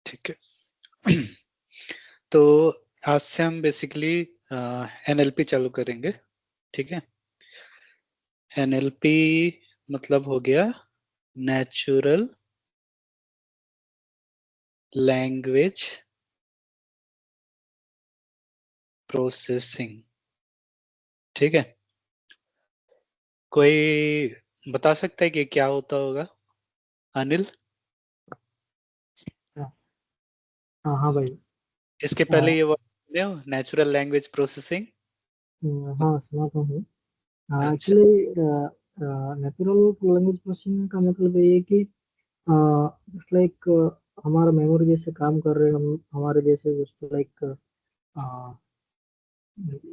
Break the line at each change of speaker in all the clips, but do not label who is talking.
ठीक है। तो आज से हम बेसिकली एनएलपी चालू करेंगे। ठीक है, एनएलपी मतलब हो गया नेचुरल लैंग्वेज प्रोसेसिंग। ठीक है, कोई बता सकता है कि क्या होता होगा? अनिल,
हाँ हाँ भाई।
इसके पहले ये वर्ड सुने हो, नेचुरल लैंग्वेज प्रोसेसिंग?
हाँ सुना तो हूँ।
अच्छा,
एक्चुअली नेचुरल लैंग्वेज प्रोसेसिंग का मतलब ये है कि जस्ट लाइक हमारा मेमोरी जैसे काम कर रहे हैं हम, हमारे जैसे जस्ट लाइक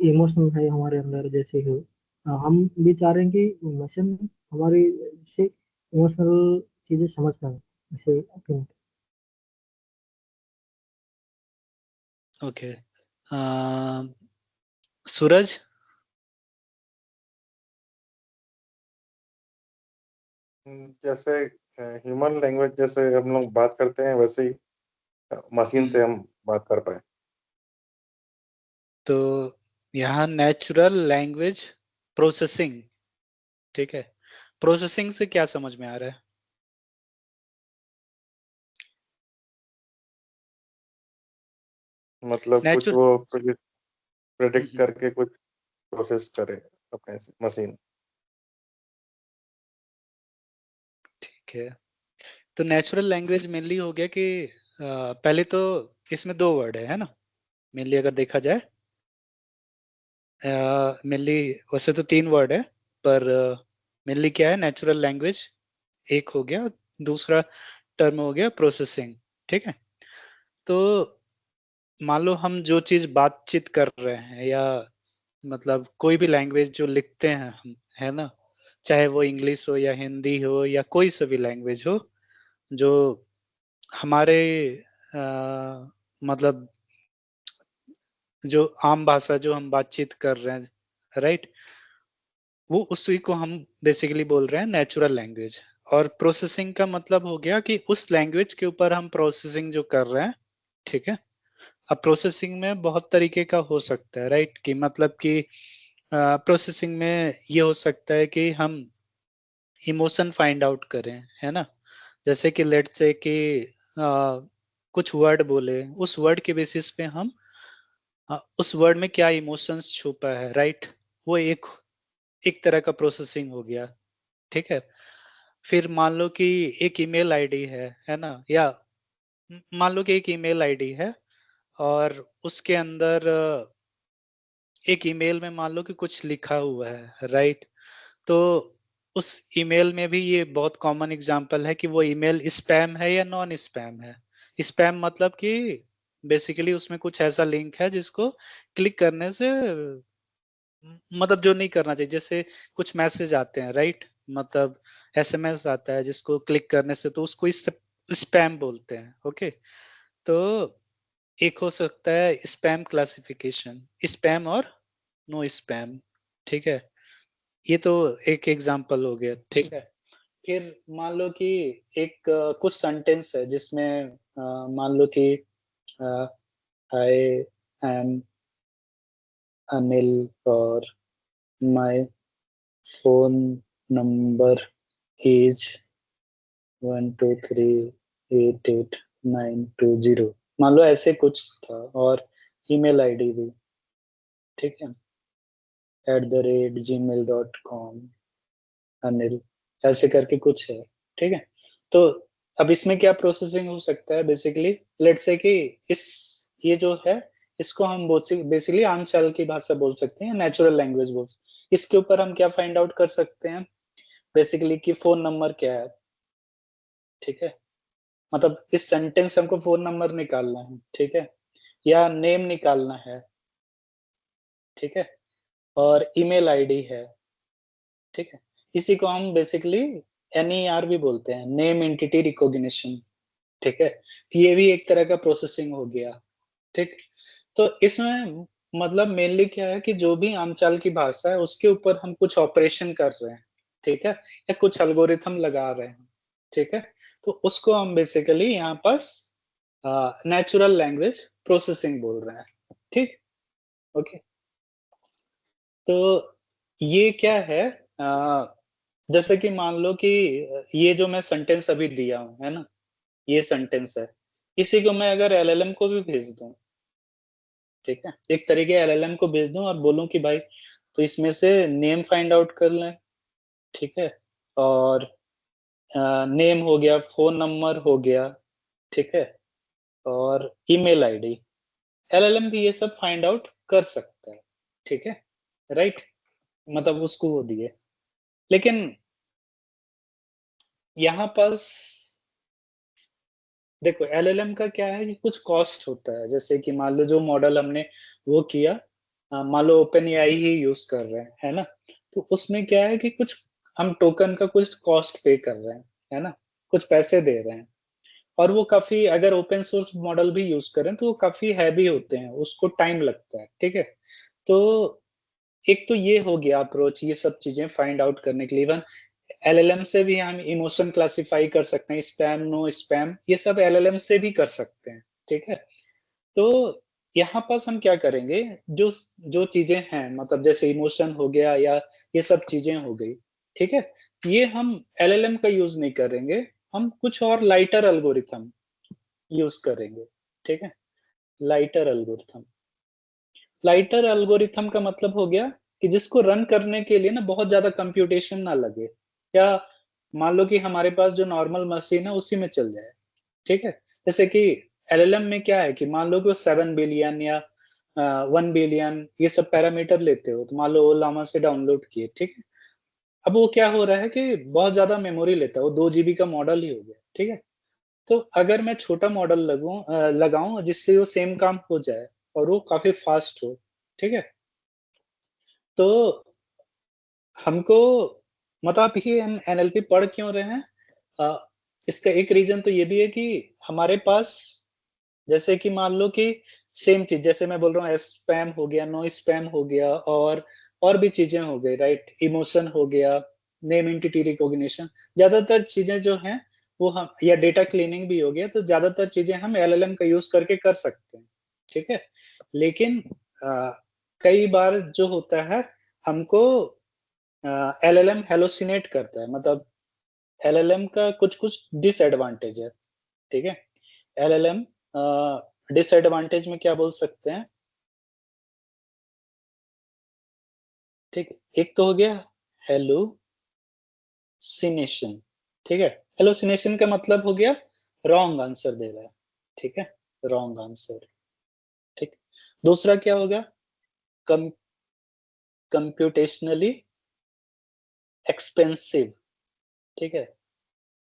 इमोशन है हमारे अंदर जैसे है। हम भी चाह रहे हैं कि मशीन हमारी से इमोशनल चीजें समझ पाए जैसे अपने।
ओके। सूरज,
जैसे ह्यूमन लैंग्वेज जैसे हम लोग बात करते हैं वैसे ही मशीन से हम बात कर पाए।
तो यहाँ नेचुरल लैंग्वेज प्रोसेसिंग। ठीक है, प्रोसेसिंग से क्या समझ में आ रहा है?
मतलब कुछ
नेचुरल,
वो प्रेडिक्ट करके कुछ प्रोसेस करे अपने मशीन।
ठीक है। तो नेचुरल लैंग्वेज मेनली हो गया कि पहले तो इसमें दो वर्ड है ना, मेनली अगर देखा जाए। मेनली वैसे तो तीन वर्ड है, पर मेनली क्या है, नेचुरल लैंग्वेज एक हो गया, दूसरा टर्म हो गया प्रोसेसिंग। ठीक है, तो मान लो हम जो चीज बातचीत कर रहे हैं, या मतलब कोई भी लैंग्वेज जो लिखते हैं हम, है ना, चाहे वो इंग्लिश हो या हिंदी हो या कोई सा भी लैंग्वेज हो, जो हमारे मतलब जो आम भाषा जो हम बातचीत कर रहे हैं, राइट, वो उसी को हम बेसिकली बोल रहे हैं नेचुरल लैंग्वेज। और प्रोसेसिंग का मतलब हो गया कि उस लैंग्वेज के ऊपर हम प्रोसेसिंग जो कर रहे हैं। ठीक है, अब प्रोसेसिंग में बहुत तरीके का हो सकता है, राइट, कि मतलब कि प्रोसेसिंग में ये हो सकता है कि हम इमोशन फाइंड आउट करें, है ना, जैसे कि लेट से कि कुछ वर्ड बोले, उस वर्ड के बेसिस पे हम उस वर्ड में क्या इमोशंस छुपा है, राइट, वो एक एक तरह का प्रोसेसिंग हो गया। ठीक है, फिर मान लो कि एक ईमेल आईडी है ना, या मान लो कि एक ईमेल आईडी है, और उसके अंदर एक ईमेल में मान लो कि कुछ लिखा हुआ है, राइट, तो उस ईमेल में भी ये बहुत कॉमन एग्जांपल है कि वो ईमेल स्पैम है या नॉन स्पैम है। स्पैम मतलब कि बेसिकली उसमें कुछ ऐसा लिंक है जिसको क्लिक करने से मतलब जो नहीं करना चाहिए, जैसे कुछ मैसेज आते हैं, राइट, मतलब एसएमएस आता है जिसको क्लिक करने से, तो उसको स्पैम बोलते हैं। ओके, तो एक हो सकता है स्पैम क्लासिफिकेशन, स्पैम और नो स्पैम। ठीक है, ये तो एक एग्जांपल हो गया। ठीक है, फिर मान लो कि एक कुछ सेंटेंस है जिसमें मान लो कि आई एम अनिल और माय फोन नंबर इज 1238892 मान लो ऐसे कुछ था, और ईमेल आईडी भी, ठीक है, @gmail.com अनिल, ऐसे करके कुछ है। ठीक है, तो अब इसमें क्या प्रोसेसिंग हो सकता है, बेसिकली लेट्स से कि इस ये जो है, इसको हम बेसिकली आम चाल की भाषा बोल सकते हैं, नेचुरल लैंग्वेज बोल सकते हैं। इसके ऊपर हम क्या फाइंड आउट कर सकते हैं, बेसिकली कि फोन नंबर क्या है। ठीक है, मतलब इस सेंटेंस से हमको फोन नंबर निकालना है, ठीक है, या नेम निकालना है, ठीक है, और ईमेल आईडी है। ठीक है, इसी को हम बेसिकली एनईआर भी बोलते हैं, नेम एंटिटी रिकॉग्निशन। ठीक है, तो ये भी एक तरह का प्रोसेसिंग हो गया। ठीक, तो इसमें मतलब मेनली क्या है कि जो भी आमचाल की भाषा है उसके ऊपर हम कुछ ऑपरेशन कर रहे हैं, ठीक है, या कुछ एल्गोरिथम लगा रहे हैं। ठीक है, तो उसको हम बेसिकली यहाँ पास नेचुरल लैंग्वेज प्रोसेसिंग बोल रहे हैं, ठीक, ओके। तो ये क्या है, जैसे कि मान लो कि ये जो मैं सेंटेंस अभी दिया हूँ, है ना, ये सेंटेंस है, इसी को मैं अगर एलएलएम को भी भेज दूं, ठीक है, एक तरीके एलएलएम को भेज दूं और बोलूं कि भाई तो इसमें से नेम फाइंड आउट कर लें, ठीक है, और नेम हो गया, फोन नंबर हो गया, ठीक है, और ईमेल आईडी, एलएलएम भी ये सब फाइंड आउट कर सकता है, ठीक है, राइट, मतलब उसको वो दिए, लेकिन यहाँ पास देखो एलएलएम का क्या है कि कुछ कॉस्ट होता है, जैसे कि मान लो जो मॉडल हमने वो किया, मान लो ओपन एआई ही यूज कर रहे हैं, है ना, तो उसमें क्या है कि कुछ हम टोकन का कुछ कॉस्ट पे कर रहे हैं, है ना, कुछ पैसे दे रहे हैं, और वो काफी, अगर ओपन सोर्स मॉडल भी यूज करें तो वो काफी हैवी होते हैं, उसको टाइम लगता है, ठीक है, तो एक तो ये हो गया अप्रोच, ये सब चीजें फाइंड आउट करने के लिए। इवन एलएलएम से भी हम इमोशन क्लासिफाई कर सकते हैं, स्पैम नो स्पैम, ये सब एलएलएम से भी कर सकते हैं, ठीक है, तो यहाँ पास हम क्या करेंगे, जो जो चीजें हैं, मतलब जैसे इमोशन हो गया या ये सब चीजें हो गई, ठीक है, ये हम एलएलएम का यूज नहीं करेंगे, हम कुछ और लाइटर एल्गोरिथम यूज करेंगे, ठीक है, लाइटर एल्गोरिथम। लाइटर एल्गोरिथम का मतलब हो गया कि जिसको रन करने के लिए ना बहुत ज्यादा कंप्यूटेशन ना लगे, या मान लो कि हमारे पास जो नॉर्मल मशीन है उसी में चल जाए, ठीक है, जैसे कि एलएलएम में क्या है कि मान लो कि वो 7 बिलियन या 1 बिलियन ये सब पैरामीटर लेते हो, तो मान लो वो लामा से डाउनलोड किए, ठीक है, अब वो क्या हो रहा है कि बहुत ज्यादा मेमोरी लेता है, वो 2 GB का मॉडल ही हो गया, ठीक है, तो अगर मैं छोटा मॉडल लगाऊं जिससे वो सेम काम हो जाए और वो काफी फास्ट हो, ठीक है, तो हमको मतलब अभी हम एनएलपी पढ़ क्यों रहे हैं, इसका एक रीजन तो ये भी है कि हमारे पास, जैसे कि मान लो कि सेम चीज, जैसे मैं बोल रहा हूँ स्पैम हो गया, नो स्पैम हो गया, और भी चीजें हो गई, राइट, इमोशन हो गया, नेम एंटिटी रिकॉग्निशन, ज्यादातर चीजें जो हैं वो हम, या डेटा क्लीनिंग भी हो गया, तो ज्यादातर चीजें हम एलएलएम का यूज करके कर सकते हैं, ठीक है, लेकिन कई बार जो होता है हमको एलएलएम हेलोसिनेट करता है, मतलब एलएलएम का कुछ कुछ डिसएडवांटेज है, ठीक है, एलएलएम डिसएडवांटेज में क्या बोल सकते हैं, ठीक, एक तो हो गया हेलुसिनेशन, ठीक है, हेलुसिनेशन का मतलब हो गया रॉन्ग आंसर दे रहा है, ठीक है, रॉन्ग आंसर, ठीक, दूसरा क्या होगा, कम कंप्यूटेशनली एक्सपेंसिव, ठीक है,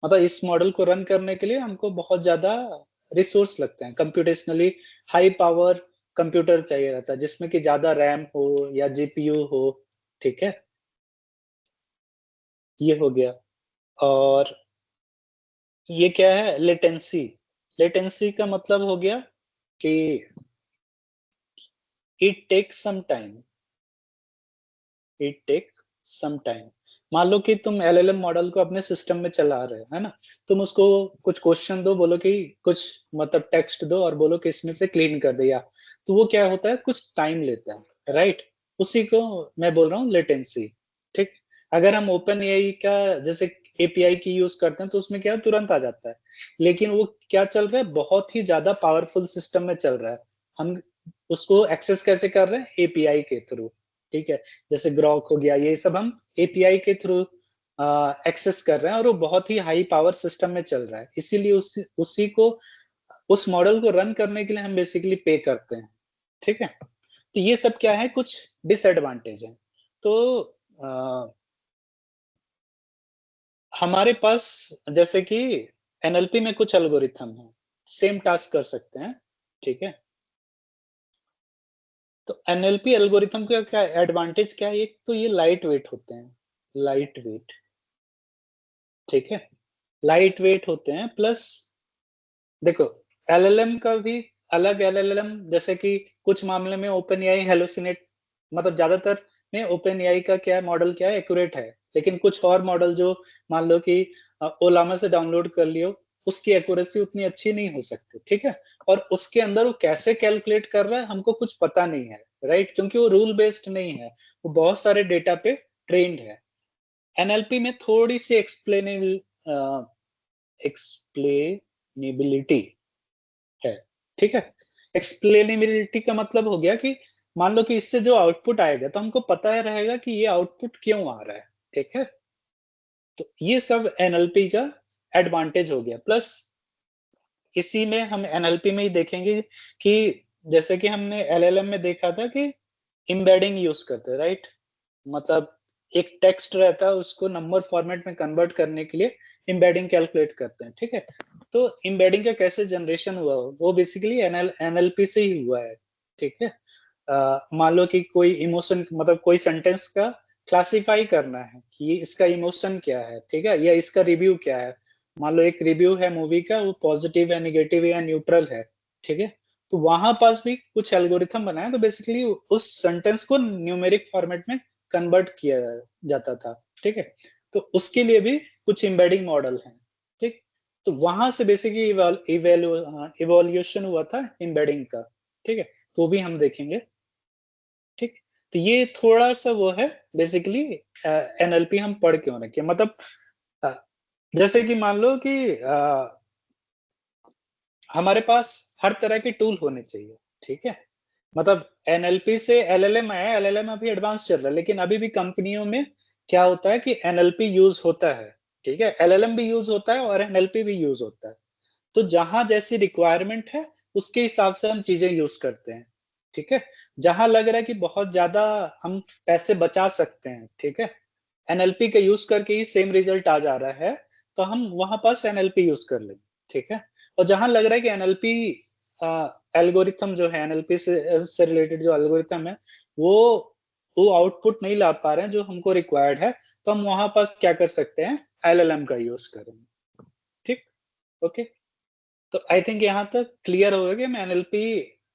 मतलब इस मॉडल को रन करने के लिए हमको बहुत ज्यादा रिसोर्स लगते हैं, कंप्यूटेशनली हाई पावर कंप्यूटर चाहिए रहता है, जिसमें कि ज्यादा रैम हो या जीपीयू हो, ठीक है, ये हो गया, और ये क्या है, लेटेंसी, लेटेंसी का मतलब हो गया कि it take some time, it take some time, मान लो कि तुम एलएलएम मॉडल को अपने सिस्टम में चला रहे हो, है ना, तुम उसको कुछ क्वेश्चन दो, बोलो कि कुछ मतलब टेक्स्ट दो और बोलो कि इसमें से क्लीन कर दिया, तो वो क्या होता है, कुछ टाइम लेता है, राइट, उसी को मैं बोल रहा हूँ लेटेंसी, ठीक, अगर हम ओपन एआई का जैसे एपीआई की यूज करते हैं तो उसमें क्या तुरंत आ जाता है, लेकिन वो क्या चल रहा है, बहुत ही ज्यादा पावरफुल सिस्टम में चल रहा है, हम उसको एक्सेस कैसे कर रहे हैं, एपीआई के थ्रू, ठीक है, जैसे ग्रॉक हो गया, ये सब हम एपीआई के थ्रू एक्सेस कर रहे हैं, और वो बहुत ही हाई पावर सिस्टम में चल रहा है, इसीलिए उसी को, उस मॉडल को रन करने के लिए हम बेसिकली पे करते हैं, ठीक है, तो ये सब क्या है, कुछ डिसएडवांटेज है, तो हमारे पास जैसे कि एनएलपी में कुछ एल्गोरिथम है, सेम टास्क कर सकते हैं, ठीक है, तो एनएलपी एल्गोरिथम का क्या एडवांटेज क्या है, एक तो ये लाइट वेट होते हैं, लाइट वेट, ठीक है, लाइट वेट होते हैं, प्लस देखो एलएलएम का भी अलग एलएलएम, जैसे कि कुछ मामले में ओपन एआई हेलोसिनेट, मतलब ज्यादातर में ओपन एआई का क्या मॉडल क्या है, एक्यूरेट है, लेकिन कुछ और मॉडल जो मान लो कि ओलामा से डाउनलोड कर लियो, उसकी एक्यूरेसी उतनी अच्छी नहीं हो सकती, ठीक है। और उसके अंदर वो कैसे कैलकुलेट कर रहा है हमको कुछ पता नहीं है, राइट, क्योंकि वो रूल बेस्ड नहीं है, वो बहुत सारे डेटा पे ट्रेंड है। एनएलपी में थोड़ी सी एक्सप्लेनेबिलिटी है, ठीक है। एक्सप्लेनेबिलिटी का मतलब हो गया कि मान लो कि इससे जो आउटपुट आएगा तो हमको पता रहेगा कि ये आउटपुट क्यों आ रहा है, ठीक है। तो ये सब एनएलपी का एडवांटेज हो गया। प्लस इसी में हम एनएलपी में ही देखेंगे कि जैसे कि हमने एलएलएम में देखा था कि एम्बेडिंग यूज करते हैं, राइट। मतलब एक टेक्स्ट रहता है उसको नंबर फॉर्मेट में कन्वर्ट करने के लिए एम्बेडिंग कैलकुलेट करते हैं, ठीक है। तो एम्बेडिंग का कैसे जनरेशन हुआ वो बेसिकली एनएलपी से ही हुआ है, ठीक है। मान लो कि कोई इमोशन मतलब कोई सेंटेंस का क्लासिफाई करना है कि इसका इमोशन क्या है, ठीक है, या इसका रिव्यू क्या है। मान लो एक रिव्यू है मूवी का, वो पॉजिटिव है, नेगेटिव या न्यूट्रल है, ठीक है। तो वहां पास भी कुछ एल्गोरिथम बनाया तो बेसिकली उस सेंटेंस को न्यूमेरिक फॉर्मेट में कन्वर्ट किया जाता था, ठीक है। तो उसके लिए भी कुछ एम्बेडिंग मॉडल हैं, ठीक। तो वहां से बेसिकली इवोल्यूशन हुआ था एम्बेडिंग का, ठीक है। तो भी हम देखेंगे, ठीक। तो ये थोड़ा सा वो है बेसिकली एनएलपी हम पढ़ क्यों रखे, मतलब अ, जैसे कि मान लो कि हमारे पास हर तरह के टूल होने चाहिए, ठीक है। मतलब एनएलपी से एलएलएम आया, एलएलएम अभी एडवांस चल रहा है, लेकिन अभी भी कंपनियों में क्या होता है कि एनएलपी यूज होता है, ठीक है। एलएलएम भी यूज होता है और एनएलपी भी यूज होता है। तो जहां जैसी रिक्वायरमेंट है उसके हिसाब से हम चीजें यूज करते हैं, ठीक है। जहां लग रहा है कि बहुत ज्यादा हम पैसे बचा सकते हैं, ठीक है, एनएलपी का यूज करके ही सेम रिजल्ट आ जा रहा है, तो हम वहां पास एनएलपी यूज कर लेंगे, ठीक है। और जहां लग रहा है कि एनएलपी एल्गोरिथम जो है, एनएलपी से रिलेटेड जो एल्गोरिथम है वो आउटपुट नहीं ला पा रहे हैं जो हमको रिक्वायर्ड है, तो हम वहां पास क्या कर सकते हैं, एलएलएम का यूज करेंगे, ठीक। ओके। तो आई थिंक यहाँ तक क्लियर होगा कि हम एनएलपी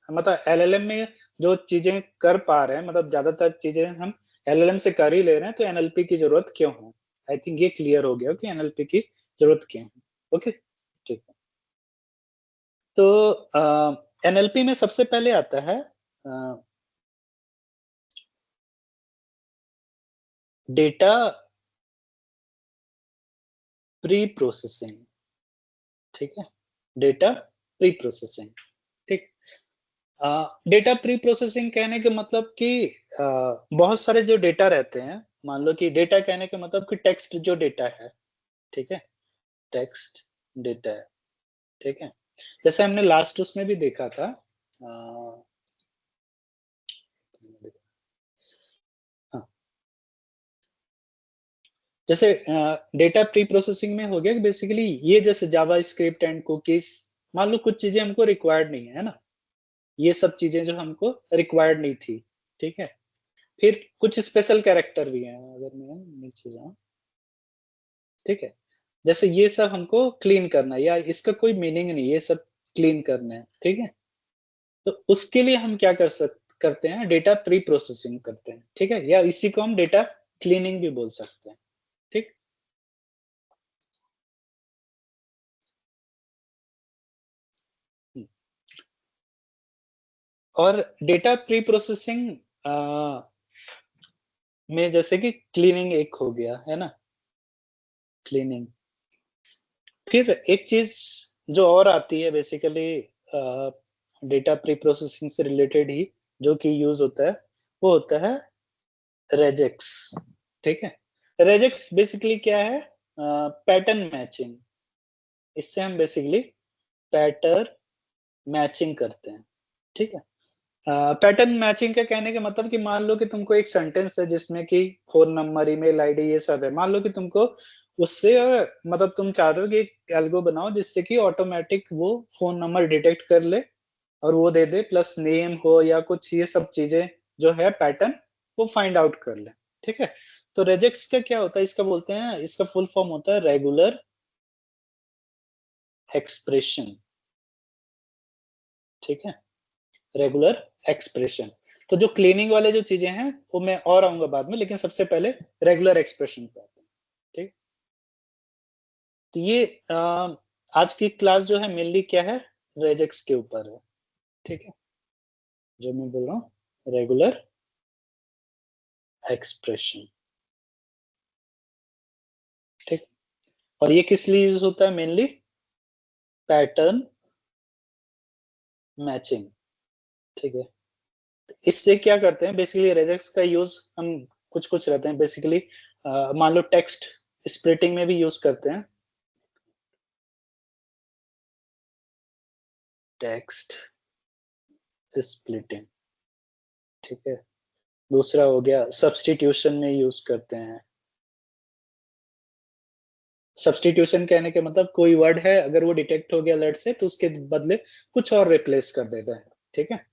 मतलब एलएलएम में जो चीजें कर पा रहे हैं, मतलब ज्यादातर चीजें हम एलएलएम से कर ही ले रहे हैं, तो एनएलपी की जरूरत क्यों है। आई थिंक ये क्लियर हो गया कि एनएलपी की जरूरत क्यों है। ओके, ठीक है। तो एनएलपी में सबसे पहले आता है डेटा प्री प्रोसेसिंग, ठीक है। डेटा प्री प्रोसेसिंग, ठीक। डेटा प्री प्रोसेसिंग कहने के मतलब कि बहुत सारे जो डेटा रहते हैं, मान लो कि डेटा कहने के मतलब कि टेक्स्ट जो डेटा है, ठीक है, टेक्स्ट डेटा है, ठीक है। जैसे हमने लास्ट उसमें भी देखा था, अ, हाँ, जैसे डेटा प्री प्रोसेसिंग में हो गया कि बेसिकली ये जैसे जावा स्क्रिप्ट एंड कुकीज, मान लो कुछ चीजें हमको रिक्वायर्ड नहीं है ना, ये सब चीजें जो हमको रिक्वायर्ड नहीं थी, ठीक है। फिर कुछ स्पेशल कैरेक्टर भी हैं, अगर मैं नीचे जाऊं, ठीक है। जैसे ये सब हमको क्लीन करना है या इसका कोई मीनिंग नहीं, ये सब क्लीन करना है, ठीक है। तो उसके लिए हम क्या करते हैं, डेटा प्री प्रोसेसिंग करते हैं, ठीक है, या इसी को हम डेटा क्लीनिंग भी बोल सकते हैं, ठीक। और डेटा प्री प्रोसेसिंग में जैसे कि क्लीनिंग एक हो गया है ना, क्लीनिंग। फिर एक चीज जो और आती है बेसिकली डेटा प्री प्रोसेसिंग से रिलेटेड ही, जो कि यूज होता है, वो होता है रेजेक्स, ठीक है। रेजेक्स बेसिकली क्या है, पैटर्न मैचिंग। इससे हम बेसिकली पैटर्न मैचिंग करते हैं, ठीक है। पैटर्न मैचिंग का कहने का मतलब कि मान लो कि तुमको एक सेंटेंस है जिसमें कि फोन नंबर, ईमेल आईडी ये सब है, मान लो कि तुमको उससे मतलब तुम चाह रहे हो कि एक एल्गो बनाओ जिससे कि ऑटोमेटिक वो फोन नंबर डिटेक्ट कर ले और वो दे दे, प्लस नेम हो या कुछ ये सब चीजें जो है पैटर्न वो फाइंड आउट कर ले, ठीक है। तो रेजेक्स का क्या होता है, इसका बोलते हैं, इसका फुल फॉर्म होता है रेगुलर एक्सप्रेशन, ठीक है, रेगुलर एक्सप्रेशन। तो जो क्लीनिंग वाले जो चीजें हैं वो मैं और आऊंगा बाद में, लेकिन सबसे पहले रेगुलर एक्सप्रेशन पे आते हैं, ठीक। तो ये आज की क्लास जो है मेनली क्या है, रेजेक्स के ऊपर है, ठीक है, जो मैं बोल रहा हूँ रेगुलर एक्सप्रेशन, ठीक। और ये किस लिए यूज होता है मेनली, पैटर्न मैचिंग, ठीक है। इससे क्या करते हैं बेसिकली, रेजेक्स का यूज हम कुछ कुछ रहते हैं बेसिकली, मान लो टेक्स्ट स्प्लिटिंग में भी यूज करते हैं, टेक्स्ट स्प्लिटिंग, ठीक है। दूसरा हो गया सब्स्टिट्यूशन में यूज करते हैं। सब्स्टिट्यूशन कहने के मतलब कोई वर्ड है अगर वो डिटेक्ट हो गया अलर्ट से तो उसके बदले कुछ और रिप्लेस कर देता है, ठीक है।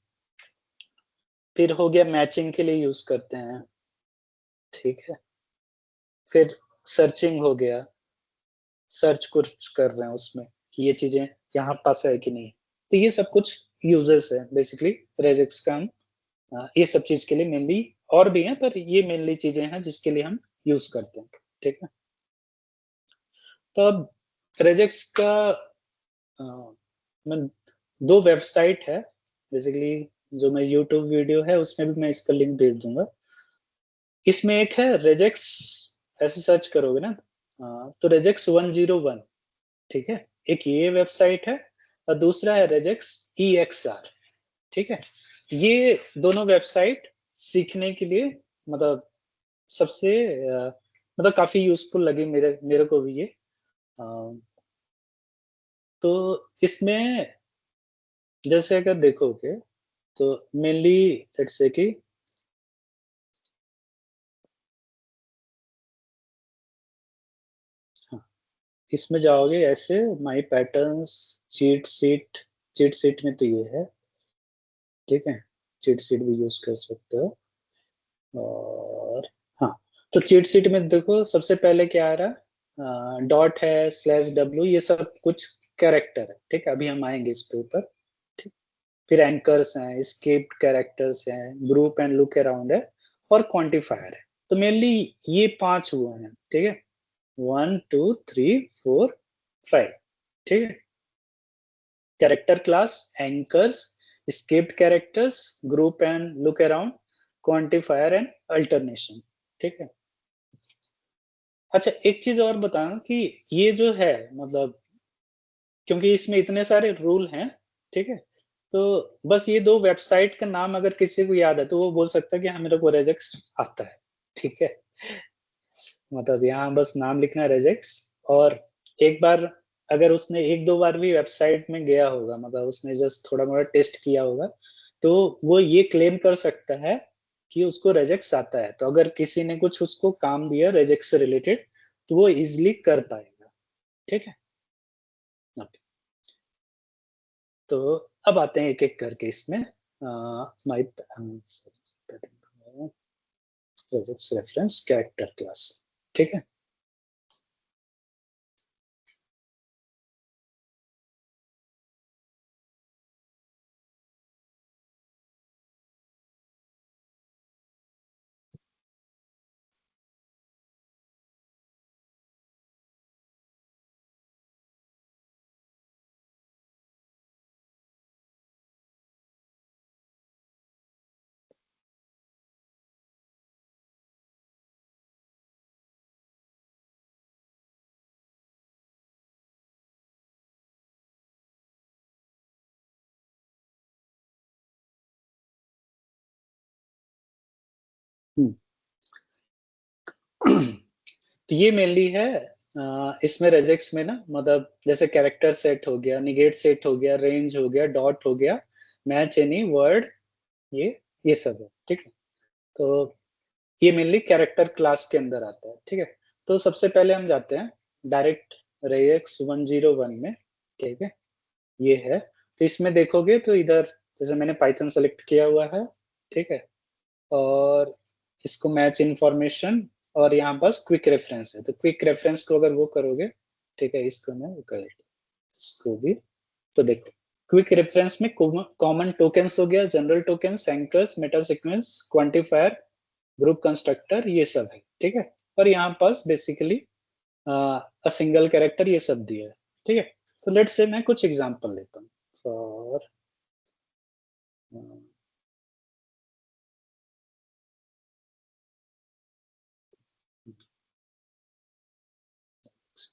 फिर हो गया मैचिंग के लिए यूज करते हैं, ठीक है। फिर सर्चिंग हो गया, सर्च कुछ कर रहे हैं उसमें कि ये चीजें यहाँ पास है कि नहीं, तो ये सब कुछ यूजेस है बेसिकली रेजेक्स का। हम ये सब चीज के लिए मेनली, और भी हैं पर ये मेनली चीजें हैं जिसके लिए हम यूज करते हैं, ठीक है। तो अब रेजेक्स का मैं दो वेबसाइट है बेसिकली, जो मैं यूट्यूब वीडियो है उसमें भी मैं इसका लिंक भेज दूंगा। इसमें एक है रेजेक्स, ऐसे सर्च करोगे ना तो रेजेक्स 101, ठीक है, एक ये वेबसाइट है और दूसरा है रेजेक्स EXR, ठीक है। ये दोनों वेबसाइट सीखने के लिए मतलब सबसे मतलब काफी यूजफुल लगी मेरे मेरे को भी ये। तो इसमें जैसे अगर देखोगे तो मेनली लेट्स से कि हाँ, इसमें जाओगे ऐसे माय पैटर्न्स, चीट शीट में तो ये है, ठीक है, चीट शीट भी यूज कर सकते हो। और हाँ, तो चीट शीट में देखो सबसे पहले क्या आ रहा, डॉट है, /w, ये सब कुछ कैरेक्टर है, ठीक है, अभी हम आएंगे इस पे ऊपर, ठीक। फिर एंकर्स हैं, स्केप्ड कैरेक्टर्स हैं, ग्रुप एंड लुक अराउंड है, और क्वांटिफायर है। तो मेनली ये 5 हुए हैं, ठीक है, 1 2 3 4 5, ठीक है। Character class, anchors, escaped characters, group and look around, quantifier and alternation, ठीक है। अच्छा एक चीज और बताना कि ये जो है मतलब, क्योंकि इसमें इतने सारे रूल हैं, ठीक है, तो बस ये दो वेबसाइट का नाम अगर किसी को याद है तो वो बोल सकता है कि हाँ मेरे को रेजेक्स आता है, ठीक है। मतलब यहाँ बस नाम लिखना है रेजेक्स, और एक बार अगर उसने एक दो बार भी वेबसाइट में गया होगा, मतलब उसने जस्ट थोड़ा मोड़ा टेस्ट किया होगा, तो वो ये क्लेम कर सकता है कि उसको रेजेक्स आता है। तो अगर किसी ने कुछ उसको काम दिया रेजेक्स से रिलेटेड तो वो इजिली कर पाएगा, ठीक है। ओके, तो अब आते हैं एक एक करके इसमें, माई रेजेक्स रेफरेंस कैरेक्टर क्लास, ठीक है। तो ये मेनली है, इसमें रेजेक्स में ना मतलब जैसे कैरेक्टर सेट हो गया, निगेट सेट हो गया, रेंज हो गया, डॉट हो गया, मैच एनी वर्ड, ये सब है, ठीक है। तो ये मेनली कैरेक्टर क्लास के अंदर आता है, ठीक है। तो सबसे पहले हम जाते हैं डायरेक्ट रेजेक्स 101 में, ठीक है, ये है। तो इसमें देखोगे तो इधर जैसे मैंने पाइथन सेलेक्ट किया हुआ है, ठीक है, और इसको मैच इंफॉर्मेशन, और यहाँ पास क्विक रेफरेंस है, तो क्विक रेफरेंस को अगर वो करोगे, ठीक है, इसको मैं वो कर देता हूं, इसको भी। तो देखो क्विक रेफरेंस में कॉमन टोकन्स हो गया, general tokens, anchors, Meta sequence, quantifier, group constructor, ये सब है, ठीक है। और यहाँ पास बेसिकली अ सिंगल कैरेक्टर, ये सब दिया है, ठीक है। तो लेट्स से मैं कुछ एग्जांपल लेता हूँ फॉर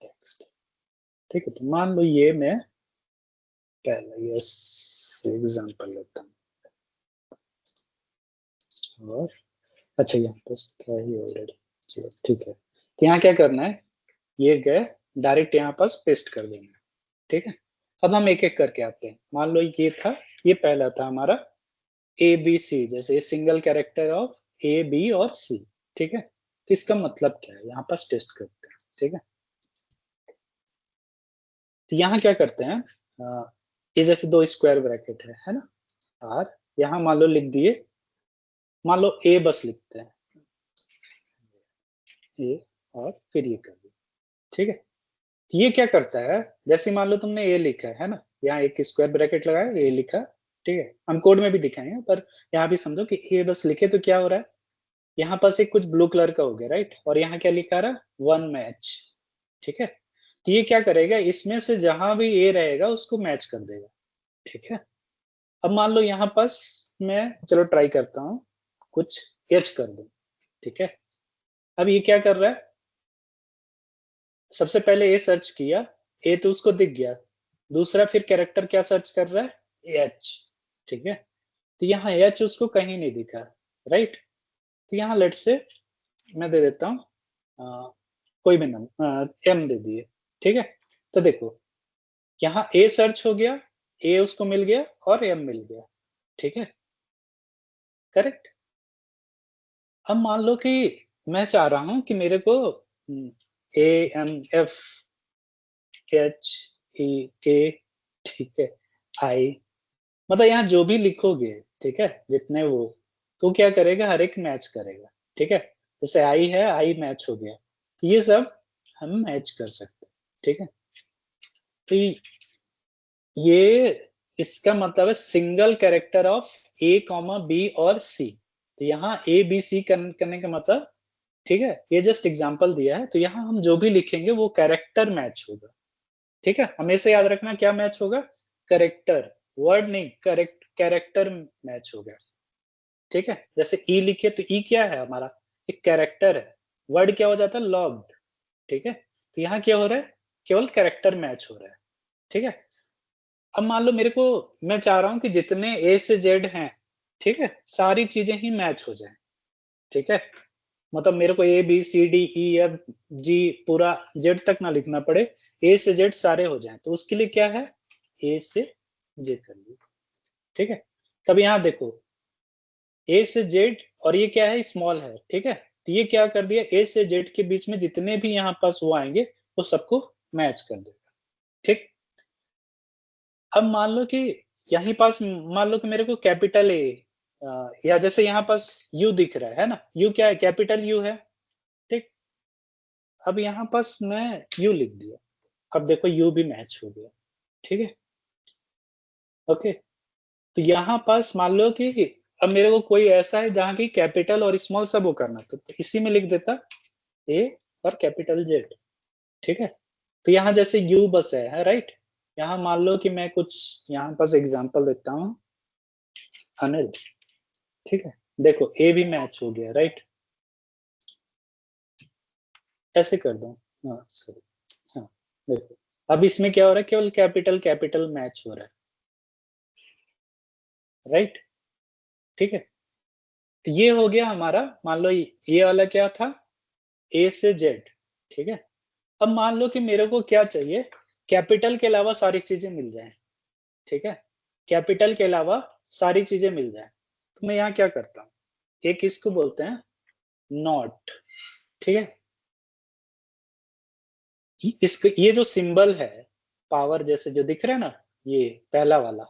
टेक्स्ट, ठीक है। तो मान लो ये मैं पहला ये एग्जांपल लेता हूँ, और अच्छा यहाँ पर क्या ही ऑलरेडी, चलो ठीक है। तो यहाँ क्या करना है, ये गए डायरेक्ट यहाँ पास पेस्ट कर देंगे, ठीक है। अब हम एक एक करके आते हैं। मान लो ये था, ये पहला था हमारा ए बी सी, जैसे single character of A B और सी, ठीक है। तो इसका मतलब क्या है, यहाँ पास टेस्ट करते हैं, ठीक है। तो यहाँ क्या करते हैं, ये जैसे दो स्क्वायर ब्रैकेट है ना, और यहाँ मान लो लिख दिए, मान लो ए बस लिखते हैं ए, और फिर ये कर दिया, ठीक है। तो ये क्या करता है, जैसे मान लो तुमने ए लिखा है ना, यहाँ एक स्क्वायर ब्रैकेट लगाया, ए लिखा, ठीक है। हम कोड में भी दिखाएंगे, पर यहाँ भी समझो कि ए बस लिखे तो क्या हो रहा है, यहाँ पास एक कुछ ब्लू कलर का हो गया, राइट, और यहाँ क्या लिखा रहा, वन मैच, ठीक है। तो ये क्या करेगा, इसमें से जहां भी ए रहेगा उसको मैच कर देगा, ठीक है। अब मान लो यहाँ पास मैं चलो ट्राई करता हूँ, कुछ एच कर दूं, ठीक है। अब ये क्या कर रहा है, सबसे पहले ए सर्च किया, ए तो उसको दिख गया, दूसरा फिर कैरेक्टर क्या सर्च कर रहा है, एच, ठीक है। तो यहाँ एच उसको कहीं नहीं दिखा, राइट। तो यहाँ लेट से मैं दे देता हूँ कोई भी नंबर एम दे दिए, ठीक है। तो देखो यहाँ ए सर्च हो गया, ए उसको मिल गया और एम मिल गया, ठीक है, करेक्ट। अब मान लो कि मैं चाह रहा हूं कि मेरे को A M F H E K, ठीक है, आई, मतलब यहाँ जो भी लिखोगे, ठीक है, जितने वो, तो क्या करेगा, हर एक मैच करेगा, ठीक है। जैसे आई है, आई मैच हो गया, तो ये सब हम मैच कर सकते हैं, ठीक है। तो ये इसका मतलब है single character of A comma B और सी। तो यहाँ ए बी सी करने का मतलब, ठीक है, ये जस्ट एग्जांपल दिया है। तो यहाँ हम जो भी लिखेंगे वो कैरेक्टर मैच होगा, ठीक है। हमेशा याद रखना क्या मैच होगा, कैरेक्टर, वर्ड नहीं, कैरेक्टर मैच होगा, ठीक है। जैसे ई लिखे तो ई क्या है हमारा, एक कैरेक्टर है, वर्ड क्या हो जाता है, लॉग्ड, ठीक है। तो यहाँ क्या हो रहा है, केवल कैरेक्टर मैच हो रहा है, ठीक है। अब मान लो मेरे को, मैं चाह रहा हूं कि जितने ए से जेड हैं, ठीक है, सारी चीजें ही मैच हो जाएं, ठीक है। मतलब मेरे को A B C D E F G पूरा जेड तक ना लिखना पड़े, ए से जेड सारे हो जाएं। तो उसके लिए क्या है, ए से जेड कर लीजिए, ठीक है। तब यहाँ देखो ए से जेड, और ये क्या है, स्मॉल है, ठीक है। तो ये क्या कर दिया, ए से जेड के बीच में जितने भी यहाँ पास वो आएंगे वो सबको मैच कर देगा, ठीक। अब मान लो कि यहीं पास, मान लो कि मेरे को कैपिटल ए, या जैसे यहाँ पास यू दिख रहा है ना, यू क्या है, कैपिटल यू है, ठीक। अब यहाँ पास मैं यू लिख दिया, अब देखो यू भी मैच हो गया, ठीक है, ओके। तो यहाँ पास मान लो कि अब मेरे को कोई ऐसा है जहाँ की कैपिटल और स्मॉल सब वो करना, तो इसी में लिख देता ए और कैपिटल जेड, ठीक है। तो यहाँ जैसे यू बस है राइट। यहाँ मान लो कि मैं कुछ यहाँ पास एग्जांपल देता हूँ, अनिल, ठीक है। देखो ए भी मैच हो गया, राइट, ऐसे कर दो, हाँ सही, हाँ देखो अब इसमें क्या हो रहा है, केवल कैपिटल कैपिटल मैच हो रहा है, राइट, ठीक है। तो ये हो गया हमारा, मान लो ये वाला क्या था, ए से जेड, ठीक है। अब मान लो कि मेरे को क्या चाहिए, कैपिटल के अलावा सारी चीजें मिल जाएं, ठीक है, कैपिटल के अलावा सारी चीजें मिल जाएं। तो मैं यहाँ क्या करता हूँ, एक इसको बोलते हैं नॉट, ठीक है। इसको ये जो सिंबल है पावर जैसे जो दिख रहा है ना, ये पहला वाला,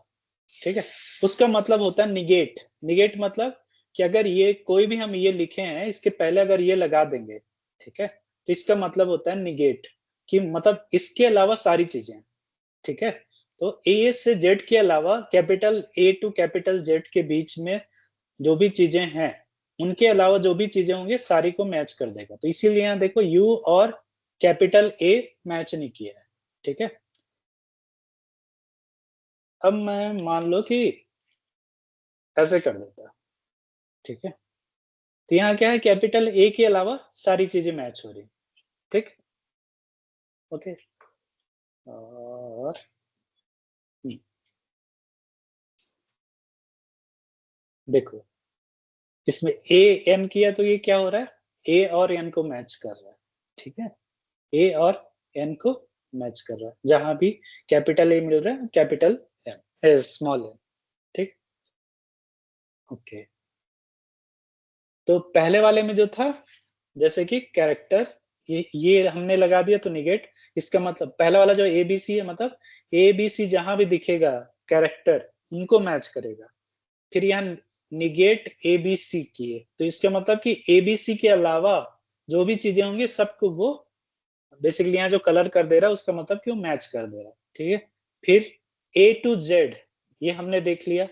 ठीक है, उसका मतलब होता है निगेट। निगेट मतलब कि अगर ये कोई भी हम ये लिखे हैं इसके पहले अगर ये लगा देंगे, ठीक है, तो इसका मतलब होता है निगेट, कि मतलब इसके अलावा सारी चीजें, ठीक है। तो ए से जेड के अलावा capital A to capital Z के बीच में जो भी चीजें हैं उनके अलावा जो भी चीजें होंगी सारी को मैच कर देगा। तो इसीलिए यहाँ देखो यू और कैपिटल ए मैच नहीं किया है, ठीक है। अब मैं मान लो कि ऐसे कर देता, ठीक है। तो यहाँ क्या है, कैपिटल ए के अलावा सारी चीजें मैच हो रही, ठीक, ओके। और देखो इसमें ए एन किया तो ये क्या हो रहा है, ए और एन को मैच कर रहा है, ठीक है। ए और एन को मैच कर रहा है, जहां भी कैपिटल ए मिल रहा है कैपिटल एन, स्मॉल एन, ठीक, ओके। तो पहले वाले में जो था जैसे कि कैरेक्टर, ये हमने लगा दिया तो निगेट, इसका मतलब पहला वाला जो एबीसी है, मतलब एबीसी जहां भी दिखेगा कैरेक्टर उनको मैच करेगा। फिर यहाँ निगेट एबीसी किए तो इसका मतलब कि एबीसी के अलावा जो भी चीजें होंगी सबको वो बेसिकली यहाँ जो कलर कर दे रहा है उसका मतलब कि वो मैच कर दे रहा है, ठीक है। फिर ए टू जेड ये हमने देख लिया।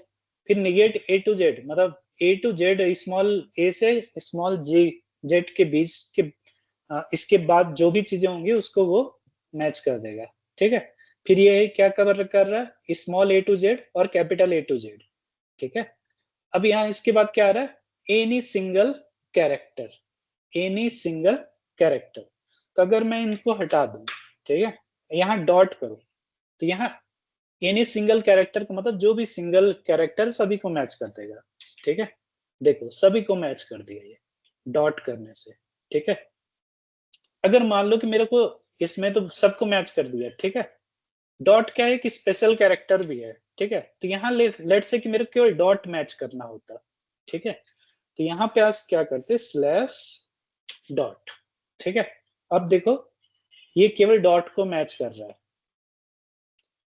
फिर निगेट ए टू जेड मतलब ए टू जेड स्मॉल ए से स्मॉल जी जेड के बीच के इसके बाद जो भी चीजें होंगी उसको वो मैच कर देगा, ठीक है। फिर ये क्या कवर कर रहा है, स्मॉल ए टू जेड और कैपिटल ए टू जेड, ठीक है। अब यहाँ इसके बाद क्या आ रहा है, any single character, any single character. तो अगर मैं इनको हटा दूं, ठीक है, यहाँ डॉट करूं तो यहाँ एनी सिंगल कैरेक्टर का मतलब जो भी सिंगल कैरेक्टर सभी को मैच कर देगा, ठीक है। देखो सभी को मैच कर दिया ये डॉट करने से, ठीक है। अगर मान लो कि मेरे को इसमें तो सबको मैच कर दिया, ठीक है। डॉट क्या है कि स्पेशल कैरेक्टर भी है, ठीक है। तो यहाँ लेट से कि मेरे को केवल डॉट मैच करना होता, ठीक है। तो यहाँ पे आज क्या करते, स्लैश डॉट, ठीक है। अब देखो ये केवल डॉट को मैच कर रहा है,